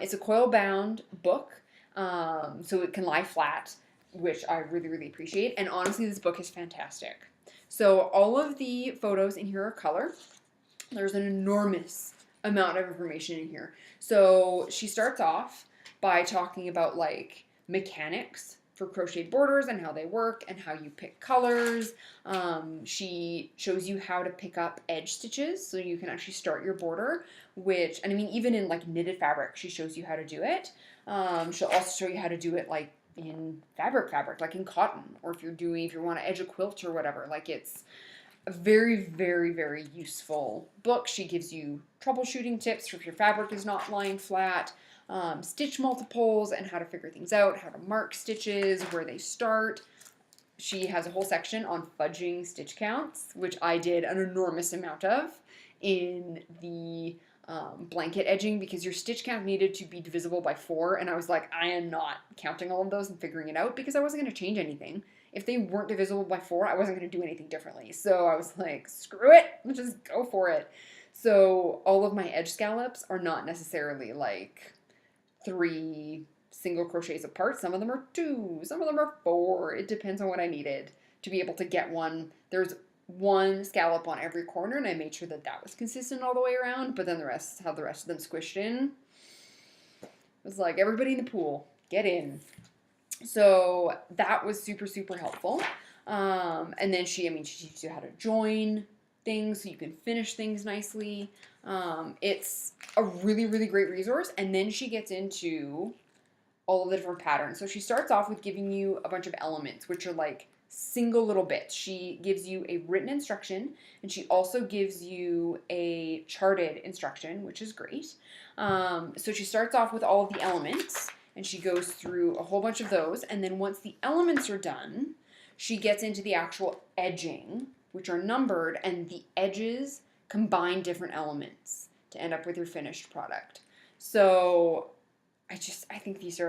It's a coil-bound book. So it can lie flat, which I really, really appreciate. And honestly, this book is fantastic. So all of the photos in here are color. There's an enormous amount of information in here. So she starts off by talking about like mechanics for crocheted borders and how they work and how you pick colors. She shows you how to pick up edge stitches so you can actually start your border, which, and I mean, even in like knitted fabric, she shows you how to do it. She'll also show you how to do it like in fabric, like in cotton, or if you want to edge a quilt or whatever. Like it's a very, very, very useful book. She gives you troubleshooting tips for if your fabric is not lying flat, stitch multiples and how to figure things out, how to mark stitches, where they start. She has a whole section on fudging stitch counts, which I did an enormous amount of in the blanket edging because your stitch count needed to be divisible by 4, and I was like, I am not counting all of those and figuring it out because I wasn't going to change anything. If they weren't divisible by 4, I wasn't going to do anything differently. So I was like, screw it, let's just go for it. So all of my edge scallops are not necessarily like 3 single crochets apart. Some of them are 2, some of them are 4. It depends on what I needed to be able to get one. There's 1 scallop on every corner, and I made sure that that was consistent all the way around, but then the rest of them squished in. It was like, everybody in the pool, get in. So that was super, super helpful. And then she teaches you how to join things so you can finish things nicely. It's a really, really great resource. And then she gets into all of the different patterns. So she starts off with giving you a bunch of elements, which are like single little bits. She gives you a written instruction, and she also gives you a charted instruction, which is great. So she starts off with all of the elements, and she goes through a whole bunch of those. And then once the elements are done, she gets into the actual edging, which are numbered, and the edges combine different elements to end up with your finished product. So I think those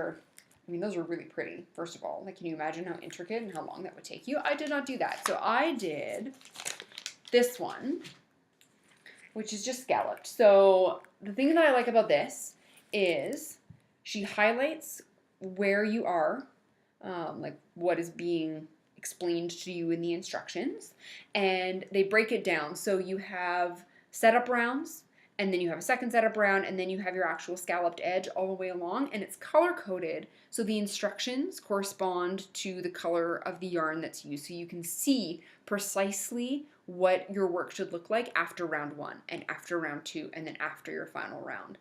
are really pretty, first of all. Like, can you imagine how intricate and how long that would take you? I did not do that. So I did this one, which is just scalloped. So the thing that I like about this is she highlights where you are, like what is being explained to you in the instructions, and they break it down. So you have setup rounds, and then you have a second set of brown, and then you have your actual scalloped edge all the way along, and it's color coded, so the instructions correspond to the color of the yarn that's used, so you can see precisely what your work should look like after round 1 and after round 2 and then after your final round.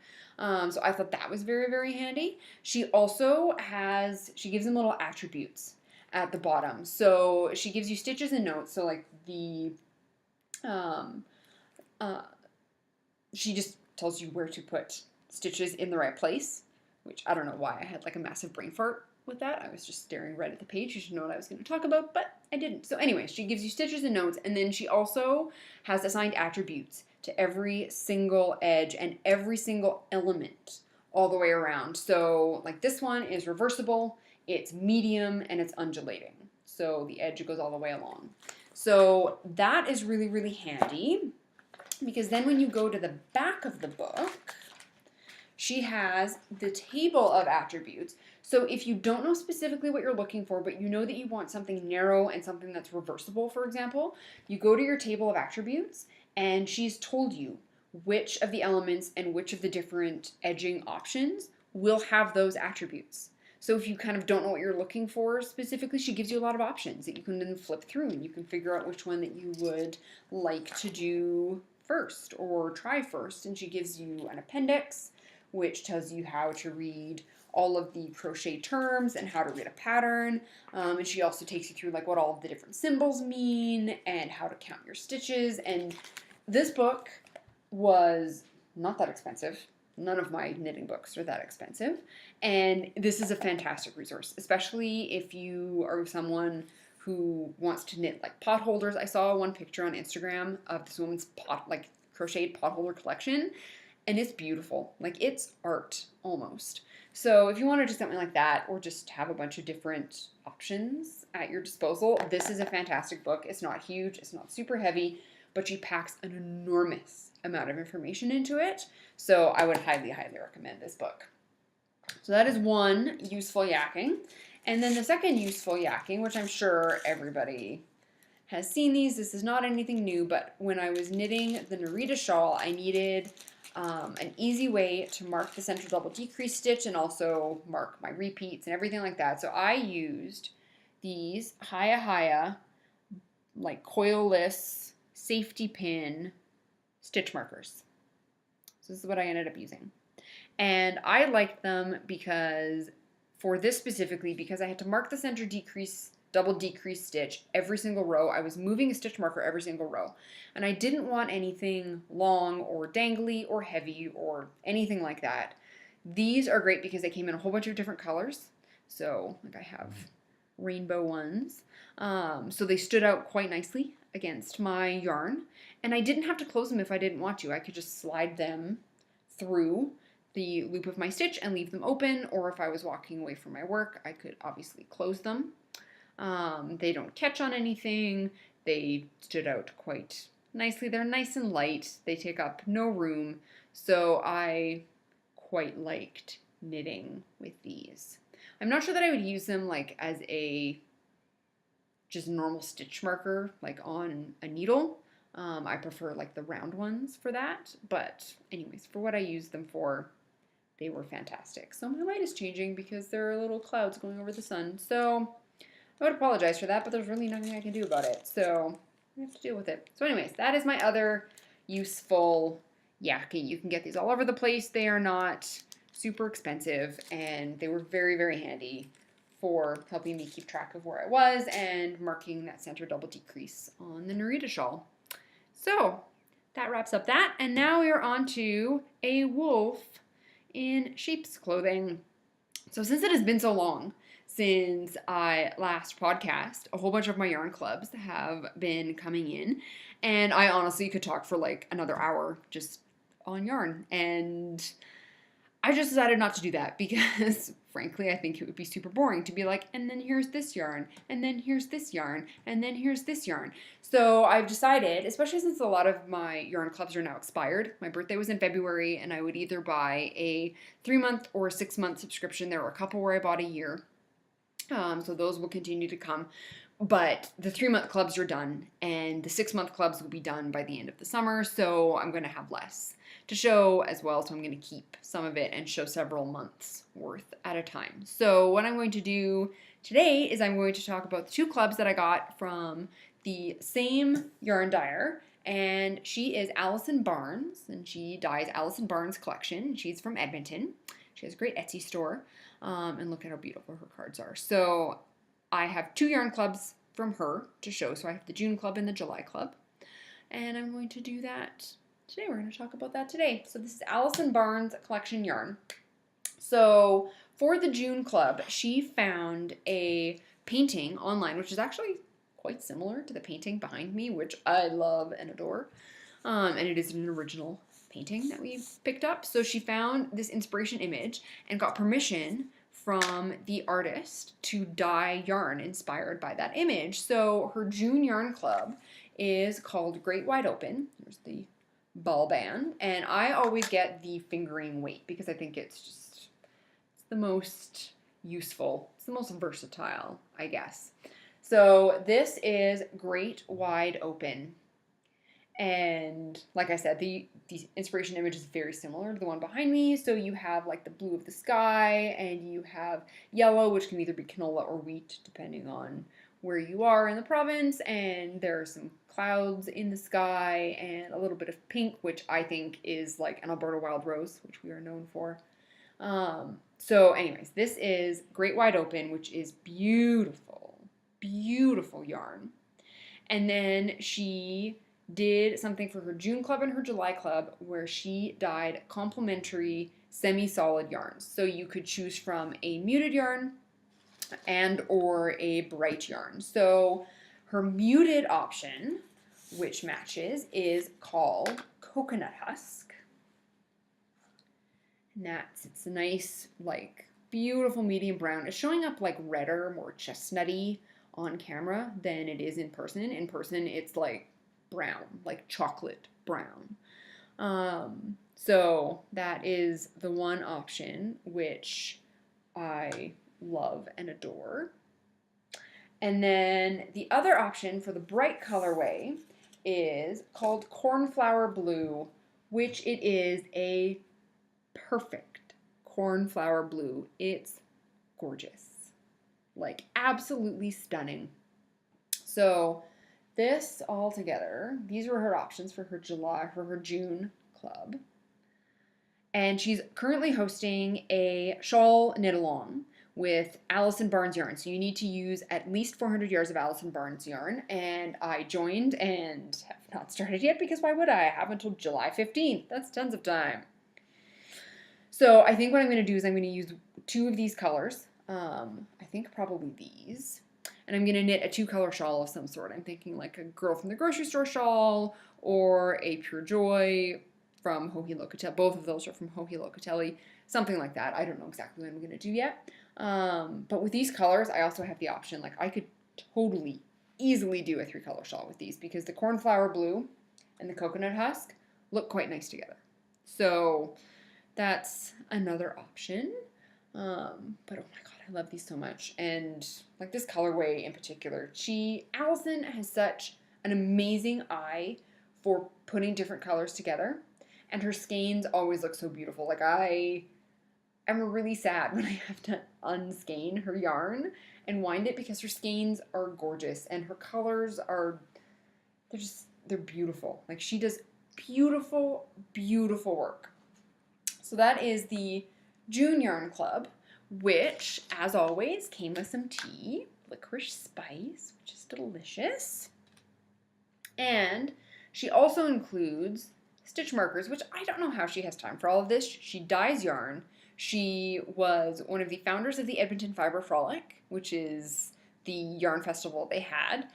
So I thought that was very, very handy. She gives them little attributes at the bottom. So she gives you stitches and notes. So like she just tells you where to put stitches in the right place, which I don't know why I had like a massive brain fart with that. I was just staring right at the page. You should know what I was going to talk about, but I didn't. So anyway, she gives you stitches and notes, and then she also has assigned attributes to every single edge and every single element all the way around. So like this one is reversible, it's medium, and it's undulating. So the edge goes all the way along. So that is really, really handy, because then when you go to the back of the book, she has the table of attributes. So if you don't know specifically what you're looking for, but you know that you want something narrow and something that's reversible, for example, you go to your table of attributes, and she's told you which of the elements and which of the different edging options will have those attributes. So if you kind of don't know what you're looking for specifically, she gives you a lot of options that you can then flip through, and you can figure out which one that you would like to do first or try first. And she gives you an appendix, which tells you how to read all of the crochet terms and how to read a pattern. And she also takes you through like what all of the different symbols mean and how to count your stitches. And this book was not that expensive. None of my knitting books are that expensive. And this is a fantastic resource, especially if you are someone who wants to knit like pot holders. I saw one picture on Instagram of this woman's crocheted pot holder collection, and it's beautiful. Like, it's art almost. So if you want to do something like that, or just have a bunch of different options at your disposal, this is a fantastic book. It's not huge, it's not super heavy, but she packs an enormous amount of information into it. So I would highly, highly recommend this book. So that is one useful yakking. And then the second useful yakking, which I'm sure everybody has seen these. This is not anything new, but when I was knitting the Narita shawl, I needed an easy way to mark the central double decrease stitch and also mark my repeats and everything like that. So I used these Hiya like coilless safety pin stitch markers. So this is what I ended up using. And I liked them because, for this specifically, because I had to mark the center decrease, double decrease stitch every single row. I was moving a stitch marker every single row. And I didn't want anything long or dangly or heavy or anything like that. These are great because they came in a whole bunch of different colors. So, like, I have rainbow ones. So they stood out quite nicely against my yarn. And I didn't have to close them if I didn't want to. I could just slide them through the loop of my stitch and leave them open, or if I was walking away from my work, I could obviously close them. They don't catch on anything. They stood out quite nicely. They're nice and light. They take up no room, so I quite liked knitting with these. I'm not sure that I would use them like as a just normal stitch marker, like on a needle. I prefer like the round ones for that, but anyways, for what I used them for, they were fantastic. So my light is changing because there are little clouds going over the sun. So I would apologize for that, but there's really nothing I can do about it. So I have to deal with it. So anyways, that is my other useful yakking. You can get these all over the place. They are not super expensive, and they were very, very handy for helping me keep track of where I was and marking that center double decrease on the Narita shawl. So that wraps up that, and now we are on to a wolf in sheep's clothing. So since it has been so long since I last podcast, a whole bunch of my yarn clubs have been coming in, and I honestly could talk for like another hour just on yarn, and I just decided not to do that because, frankly, I think it would be super boring to be like, and then here's this yarn, and then here's this yarn, and then here's this yarn. So I've decided, especially since a lot of my yarn clubs are now expired, my birthday was in February, and I would either buy a 3-month or a 6-month subscription. There were a couple where I bought a year. So those will continue to come. But the 3-month clubs are done, and the 6-month clubs will be done by the end of the summer, so I'm going to have less to show as well, so I'm going to keep some of it and show several months worth at a time. So what I'm going to do today is I'm going to talk about the 2 clubs that I got from the same yarn dyer, and she is Allison Barnes, and she dyes Allison Barnes collection. She's from Edmonton. She has a great Etsy store, and look at how beautiful her cards are. So I have 2 yarn clubs from her to show. So I have the June club and the July club. And I'm going to do that today. We're going to talk about that today. So this is Allison Barnes collection yarn. So for the June club, she found a painting online, which is actually quite similar to the painting behind me, which I love and adore. And it is an original painting that we picked up. So she found this inspiration image and got permission from the artist to dye yarn inspired by that image. So her June yarn club is called Great Wide Open. Here's the ball band. And I always get the fingering weight because I think it's the most useful. It's the most versatile, I guess. So this is Great Wide Open. And like I said, the inspiration image is very similar to the one behind me. So you have like the blue of the sky, and you have yellow, which can either be canola or wheat, depending on where you are in the province. And there are some clouds in the sky and a little bit of pink, which I think is like an Alberta wild rose, which we are known for. So anyways, this is Great Wide Open, which is beautiful, beautiful yarn. And then she did something for her June club and her July club where she dyed complementary semi-solid yarns. So you could choose from a muted yarn and or a bright yarn. So her muted option, which matches, is called Coconut Husk. And it's a nice, like, beautiful medium brown. It's showing up like redder, more chestnutty on camera than it is in person. In person, it's like brown, like chocolate brown. So that is the one option which I love and adore. And then the other option for the bright colorway is called Cornflower Blue, which it is a perfect cornflower blue. It's gorgeous, like absolutely stunning. So this all together, these were her options for her June club. And she's currently hosting a shawl knit along with Allison Barnes yarn. So you need to use at least 400 yards of Allison Barnes yarn. And I joined and have not started yet because why would I? I have until July 15th. That's tons of time. So I think what I'm going to do is I'm going to use 2 of these colors. I think probably these. And I'm going to knit a 2-color shawl of some sort. I'm thinking like a Girl from the Grocery Store shawl or a Pure Joy from Joji Locatelli. Both of those are from Joji Locatelli. Something like that. I don't know exactly what I'm going to do yet. But with these colors, I also have the option. Like I could totally, easily do a 3-color shawl with these because the cornflower blue and the coconut husk look quite nice together. So that's another option. But oh my god, I love these so much. And like this colorway in particular, Allison has such an amazing eye for putting different colors together. And her skeins always look so beautiful. Like I am really sad when I have to unskein her yarn and wind it because her skeins are gorgeous and her colors they're beautiful. Like she does beautiful, beautiful work. So that is the June Yarn Club, which, as always, came with some tea, licorice spice, which is delicious. And she also includes stitch markers, which I don't know how she has time for all of this. She dyes yarn. She was one of the founders of the Edmonton Fiber Frolic, which is the yarn festival they had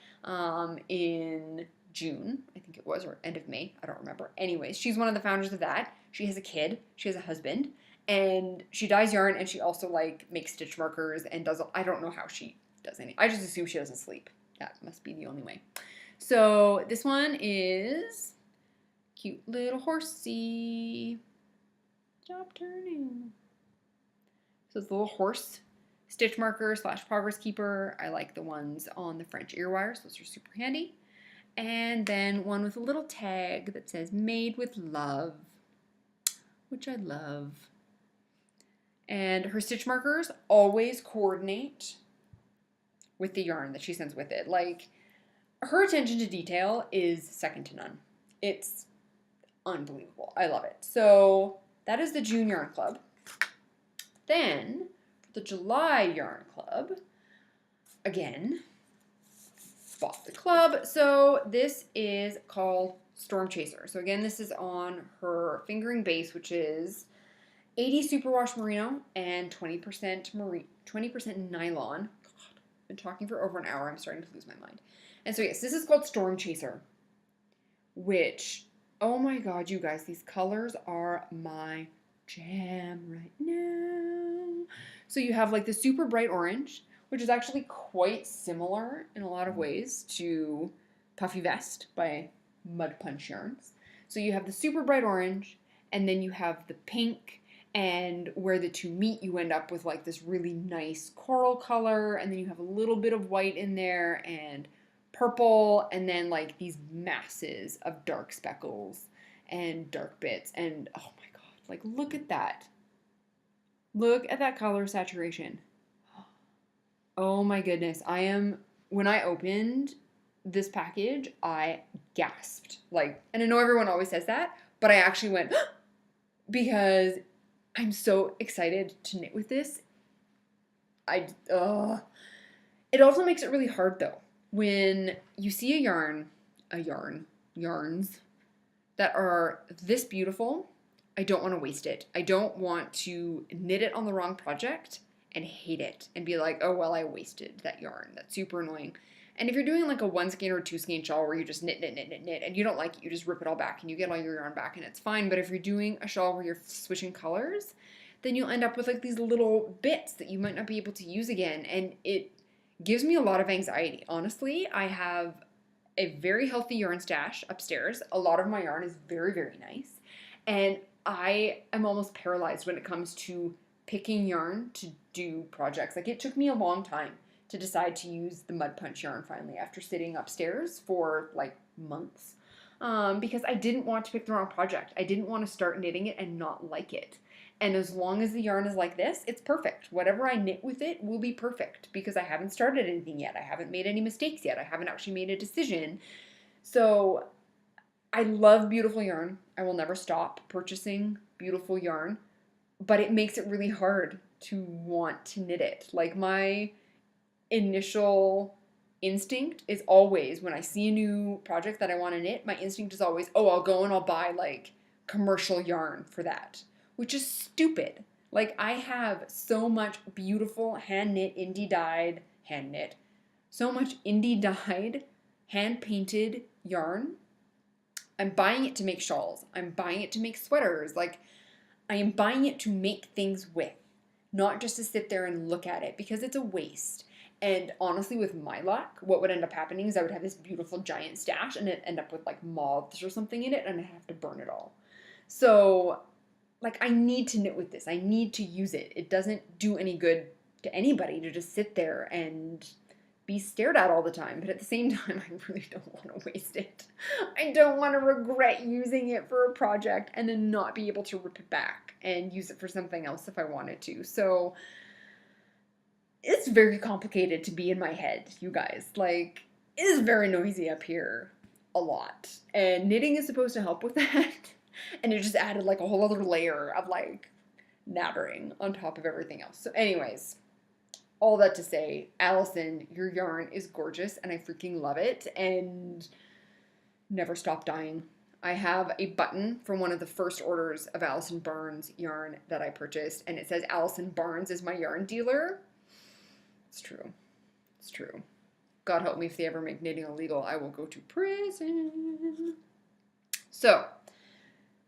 in June, I think it was, or end of May, I don't remember. Anyways, she's one of the founders of that. She has a kid, she has a husband, and she dyes yarn, and she also like makes stitch markers and I don't know how she does any. I just assume she doesn't sleep. That must be the only way. So this one is cute little horsey. Stop turning. So it's a little horse stitch marker / progress keeper. I like the ones on the French ear wires. Those are super handy. And then one with a little tag that says made with love, which I love. And her stitch markers always coordinate with the yarn that she sends with it. Like, her attention to detail is second to none. It's unbelievable. I love it. So that is the June Yarn Club. Then for the July Yarn Club, again, bought the club. So this is called Storm Chaser. So again, this is on her fingering base, which is 80 superwash merino and 20% nylon. God, I've been talking for over an hour. I'm starting to lose my mind. And so yes, this is called Storm Chaser, which, oh my God, you guys, these colors are my jam right now. So you have like the super bright orange, which is actually quite similar in a lot of ways to Puffy Vest by Mud Punch Yarns. So you have the super bright orange, and then you have the pink, and where the two meet, you end up with like this really nice coral color, and then you have a little bit of white in there, and purple, and then like these masses of dark speckles and dark bits, and oh my God, like look at that. Look at that color saturation. Oh my goodness. When I opened this package, I gasped. Like, and I know everyone always says that, but I actually went, because I'm so excited to knit with this. It also makes it really hard though. When you see yarns that are this beautiful, I don't want to waste it. I don't want to knit it on the wrong project and hate it and be like, oh, well, I wasted that yarn. That's super annoying. And if you're doing like a 1 skein or 2 skein shawl where you just knit, and you don't like it, you just rip it all back and you get all your yarn back and it's fine. But if you're doing a shawl where you're switching colors, then you'll end up with like these little bits that you might not be able to use again. And it gives me a lot of anxiety. Honestly, I have a very healthy yarn stash upstairs. A lot of my yarn is very, very nice. And I am almost paralyzed when it comes to picking yarn to do projects. Like, it took me a long time to decide to use the Mud Punch yarn finally after sitting upstairs for like months, because I didn't want to pick the wrong project. I didn't want to start knitting it and not like it. And as long as the yarn is like this, it's perfect. Whatever I knit with it will be perfect because I haven't started anything yet. I haven't made any mistakes yet. I haven't actually made a decision. So I love beautiful yarn. I will never stop purchasing beautiful yarn, but it makes it really hard to want to knit it. Like, my initial instinct is always, when I see a new project that I want to knit, my instinct is always, oh, I'll go and I'll buy like commercial yarn for that, which is stupid. Like, I have so much beautiful hand-knit, indie-dyed, so much indie-dyed, hand-painted yarn. I'm buying it to make shawls. I'm buying it to make sweaters. Like, I am buying it to make things with, not just to sit there and look at it because it's a waste. And honestly, with my luck, what would end up happening is I would have this beautiful giant stash and it'd end up with like moths or something in it and I'd have to burn it all. So, like, I need to knit with this. I need to use it. It doesn't do any good to anybody to just sit there and be stared at all the time. But at the same time, I really don't want to waste it. I don't want to regret using it for a project and then not be able to rip it back and use it for something else if I wanted to. So it's very complicated to be in my head, you guys. Like, it is very noisy up here a lot. And knitting is supposed to help with that. And it just added like a whole other layer of like nattering on top of everything else. So anyways, all that to say, Allison, your yarn is gorgeous and I freaking love it and never stop dying. I have a button from one of the first orders of Allison Barnes yarn that I purchased, and it says Allison Barnes is my yarn dealer. It's true. It's true. God help me if they ever make knitting illegal, I will go to prison. So,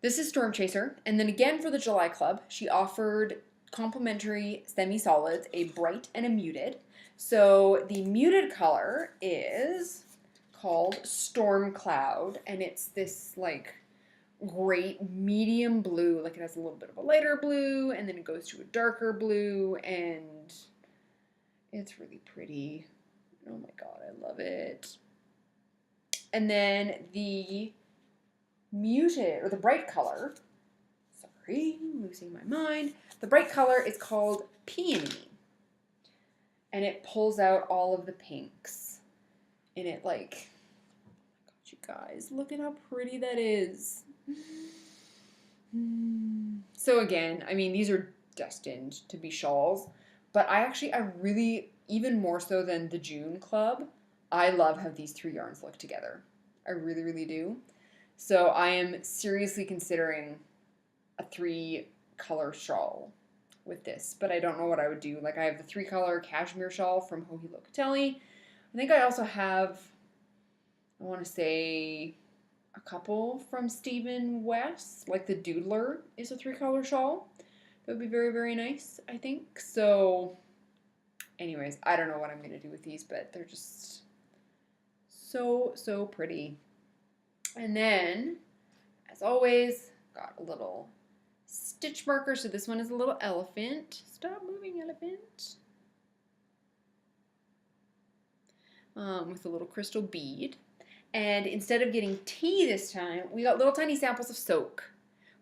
this is Storm Chaser. And then again for the July Club, she offered complimentary semi-solids, a bright and a muted. So the muted color is called Storm Cloud, and it's this like great medium blue. Like, it has a little bit of a lighter blue, and then it goes to a darker blue, and It's really pretty. Oh my god, I love it. And then the muted, or the bright color, sorry, I'm losing my mind. The bright color is called Peony. And it pulls out all of the pinks. And it like, oh my god, you guys, look at how pretty that is. So again, I mean, these are destined to be shawls, but I really, even more so than the June Club, I love how these 3 yarns look together. I really, really do. So I am seriously considering a 3-color shawl with this, but I don't know what I would do. Like, I have the 3-color cashmere shawl from Joji Locatelli. I think I also have, I want to say, a couple from Stephen West. Like the Doodler is a 3-color shawl. That would be very, very nice, I think. So, anyways, I don't know what I'm going to do with these, but they're just so, so pretty. And then, as always, got a little stitch marker. So this one is a little elephant. Stop moving, elephant. With a little crystal bead. And instead of getting tea this time, we got little tiny samples of soak,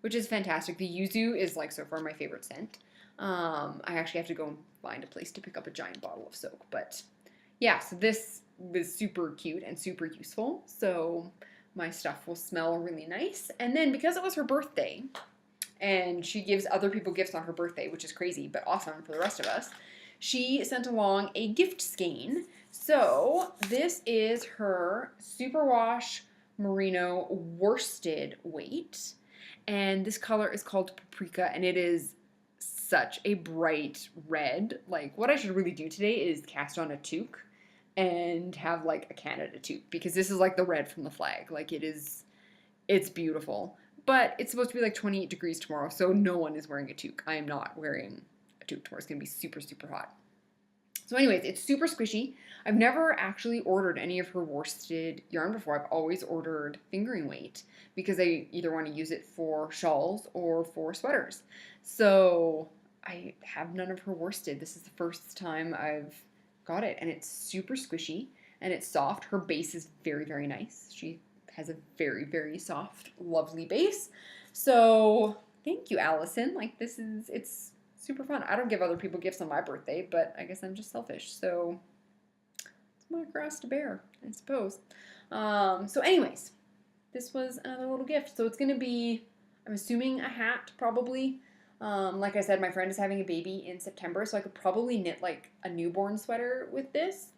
which is fantastic. The yuzu is like so far my favorite scent. I actually have to go and find a place to pick up a giant bottle of soak. But yeah, so this was super cute and super useful. So my stuff will smell really nice. And then because it was her birthday, and she gives other people gifts on her birthday, which is crazy, but awesome for the rest of us, she sent along a gift skein. So this is her Superwash Merino worsted weight. And this color is called Paprika, and it is such a bright red. Like, what I should really do today is cast on a toque and have like a Canada toque, because this is like the red from the flag. Like, it's beautiful. But it's supposed to be like 28 degrees tomorrow, so no one is wearing a toque. I am not wearing a toque tomorrow. It's going to be super, super hot. So anyways, it's super squishy. I've never actually ordered any of her worsted yarn before. I've always ordered fingering weight because I either want to use it for shawls or for sweaters. So I have none of her worsted. This is the first time I've got it, and it's super squishy and it's soft. Her base is very, very nice. She has a very, very soft, lovely base. So thank you, Allison. Like, it's super fun. I don't give other people gifts on my birthday, but I guess I'm just selfish. So it's my cross to bear, I suppose. So anyways, this was another little gift. So it's going to be, I'm assuming, a hat, probably. Like I said, my friend is having a baby in September, so I could probably knit like a newborn sweater with this,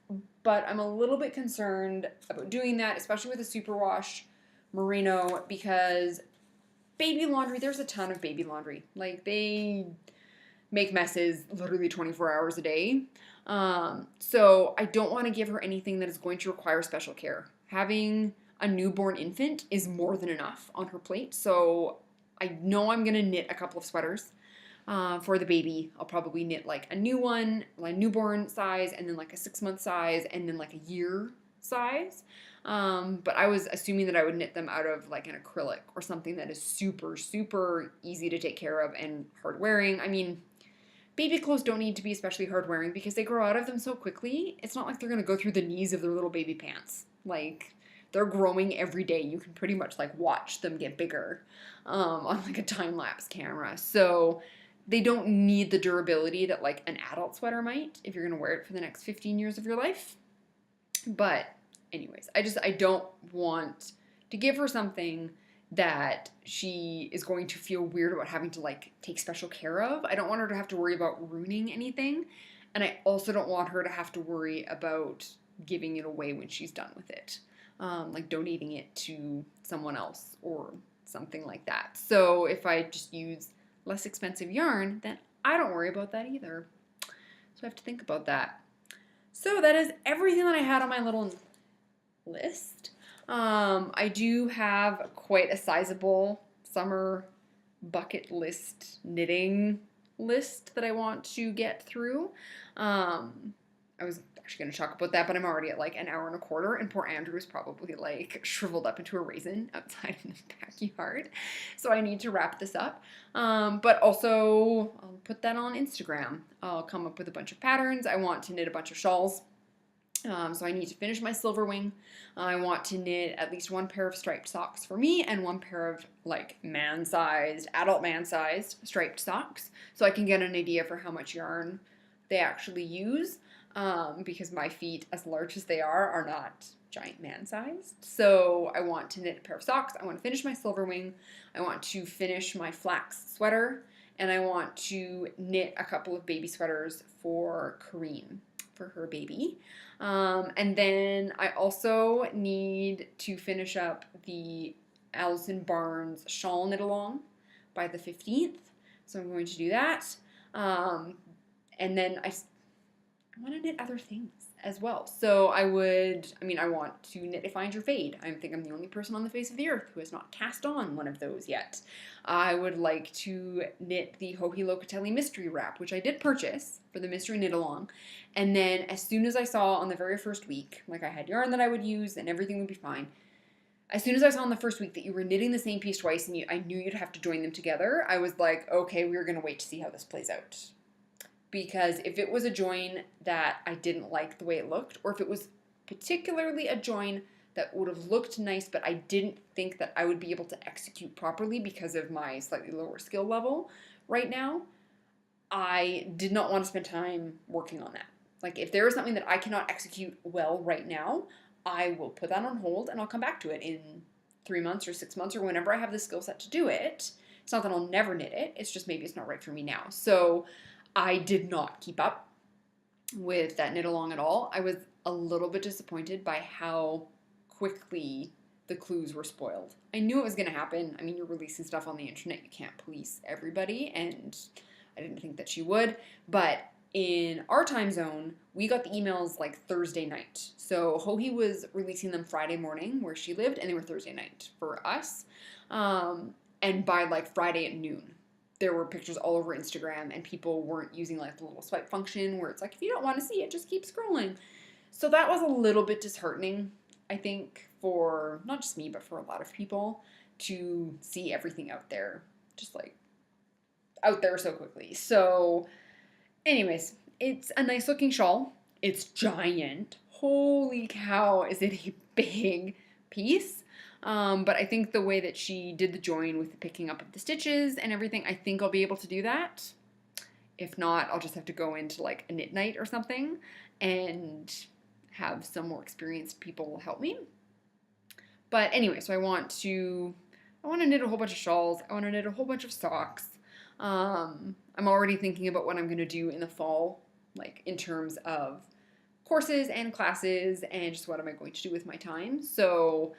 but I'm a little bit concerned about doing that, especially with a superwash merino, because baby laundry, there's a ton of baby laundry. Like, they make messes literally 24 hours a day. So I don't want to give her anything that is going to require special care. Having a newborn infant is more than enough on her plate, so I know I'm going to knit a couple of sweaters for the baby. I'll probably knit like a new one, like newborn size, and then like a 6-month size, and then like a year size. But I was assuming that I would knit them out of like an acrylic or something that is super, super easy to take care of and hard wearing. I mean, baby clothes don't need to be especially hard wearing because they grow out of them so quickly. It's not like they're going to go through the knees of their little baby pants. Like, they're growing every day. You can pretty much like watch them get bigger on like a time-lapse camera. So they don't need the durability that like an adult sweater might if you're going to wear it for the next 15 years of your life. But anyways, I don't want to give her something that she is going to feel weird about having to like take special care of. I don't want her to have to worry about ruining anything. And I also don't want her to have to worry about giving it away when she's done with it. Like donating it to someone else or something like that. So if I just use less expensive yarn, then I don't worry about that either. So I have to think about that. So that is everything that I had on my little list. I do have quite a sizable summer bucket list knitting list that I want to get through. I was actually going to talk about that, but I'm already at like an hour and a quarter, and poor Andrew's probably like shriveled up into a raisin outside in the backyard. So I need to wrap this up. But also, I'll put that on Instagram. I'll come up with a bunch of patterns. I want to knit a bunch of shawls. So I need to finish my silver wing. I want to knit at least one pair of striped socks for me and one pair of like adult man-sized striped socks, so I can get an idea for how much yarn they actually use, because my feet, as large as they are not giant man-sized. So I want to knit a pair of socks. I want to finish my silver wing. I want to finish my flax sweater, and I want to knit a couple of baby sweaters for Kathryn, for her baby. And then I also need to finish up the Allison Barnes shawl knit along by the 15th. So I'm going to do that. And then I want to knit other things as well. So I want to knit a Find Your Fade. I think I'm the only person on the face of the earth who has not cast on one of those yet. I would like to knit the Joji Locatelli mystery wrap, which I did purchase for the mystery knit along. And then as soon as I saw on the very first week, like I had yarn that I would use and everything would be fine. As soon as I saw on the first week that you were knitting the same piece twice and I knew you'd have to join them together, I was like, okay, we're going to wait to see how this plays out. Because if it was a join that I didn't like the way it looked, or if it was particularly a join that would have looked nice, but I didn't think that I would be able to execute properly because of my slightly lower skill level right now, I did not want to spend time working on that. Like, if there is something that I cannot execute well right now, I will put that on hold and I'll come back to it in 3 months or 6 months or whenever I have the skill set to do it. It's not that I'll never knit it, it's just maybe it's not right for me now. So I did not keep up with that knit along at all. I was a little bit disappointed by how quickly the clues were spoiled. I knew it was going to happen. I mean, you're releasing stuff on the internet. You can't police everybody, and I didn't think that she would. But in our time zone, we got the emails like Thursday night. So Joji was releasing them Friday morning where she lived, and they were Thursday night for us. And by like Friday at noon, there were pictures all over Instagram, and people weren't using like the little swipe function where it's like, if you don't want to see it, just keep scrolling. So that was a little bit disheartening, I think, for not just me, but for a lot of people to see everything out there, just like out there so quickly. So anyways, it's a nice looking shawl. It's giant. Holy cow, is it a big piece? But I think the way that she did the join with the picking up of the stitches and everything, I think I'll be able to do that. If not, I'll just have to go into like a knit night or something and have some more experienced people help me. But anyway, so I want to knit a whole bunch of shawls. I want to knit a whole bunch of socks. I'm already thinking about what I'm going to do in the fall, like in terms of courses and classes and just what am I going to do with my time. So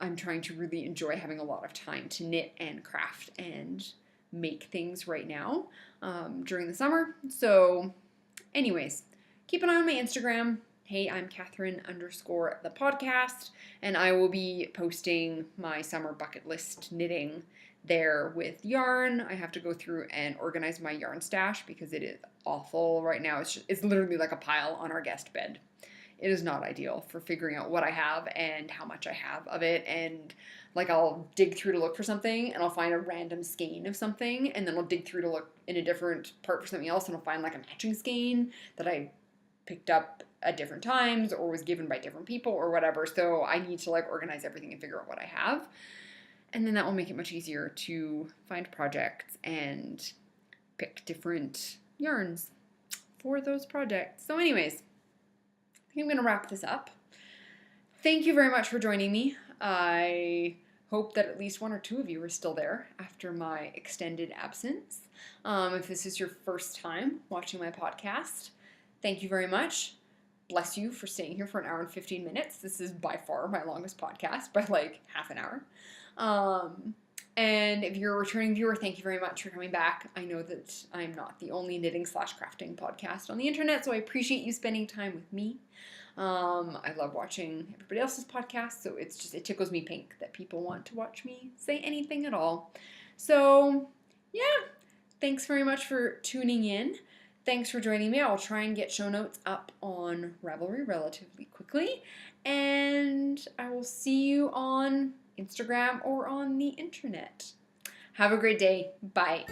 I'm trying to really enjoy having a lot of time to knit and craft and make things right now during the summer. So anyways, keep an eye on my Instagram. Hey, I'm Kathryn _ the podcast, and I will be posting my summer bucket list knitting there with yarn. I have to go through and organize my yarn stash because it is awful right now. It's literally like a pile on our guest bed. It is not ideal for figuring out what I have and how much I have of it. And like I'll dig through to look for something and I'll find a random skein of something, and then I'll dig through to look in a different part for something else and I'll find like a matching skein that I picked up at different times or was given by different people or whatever. So I need to like organize everything and figure out what I have. And then that will make it much easier to find projects and pick different yarns for those projects. So anyways, I think I'm going to wrap this up. Thank you very much for joining me. I hope that at least one or two of you are still there after my extended absence. If this is your first time watching my podcast, thank you very much. Bless you for staying here for an hour and 15 minutes. This is by far my longest podcast by like half an hour. And if you're a returning viewer, thank you very much for coming back. I know that I'm not the only knitting / crafting podcast on the internet, so I appreciate you spending time with me. I love watching everybody else's podcasts, so it tickles me pink that people want to watch me say anything at all. So, yeah, thanks very much for tuning in. Thanks for joining me. I'll try and get show notes up on Ravelry relatively quickly. And I will see you on Instagram or on the internet. Have a great day. Bye.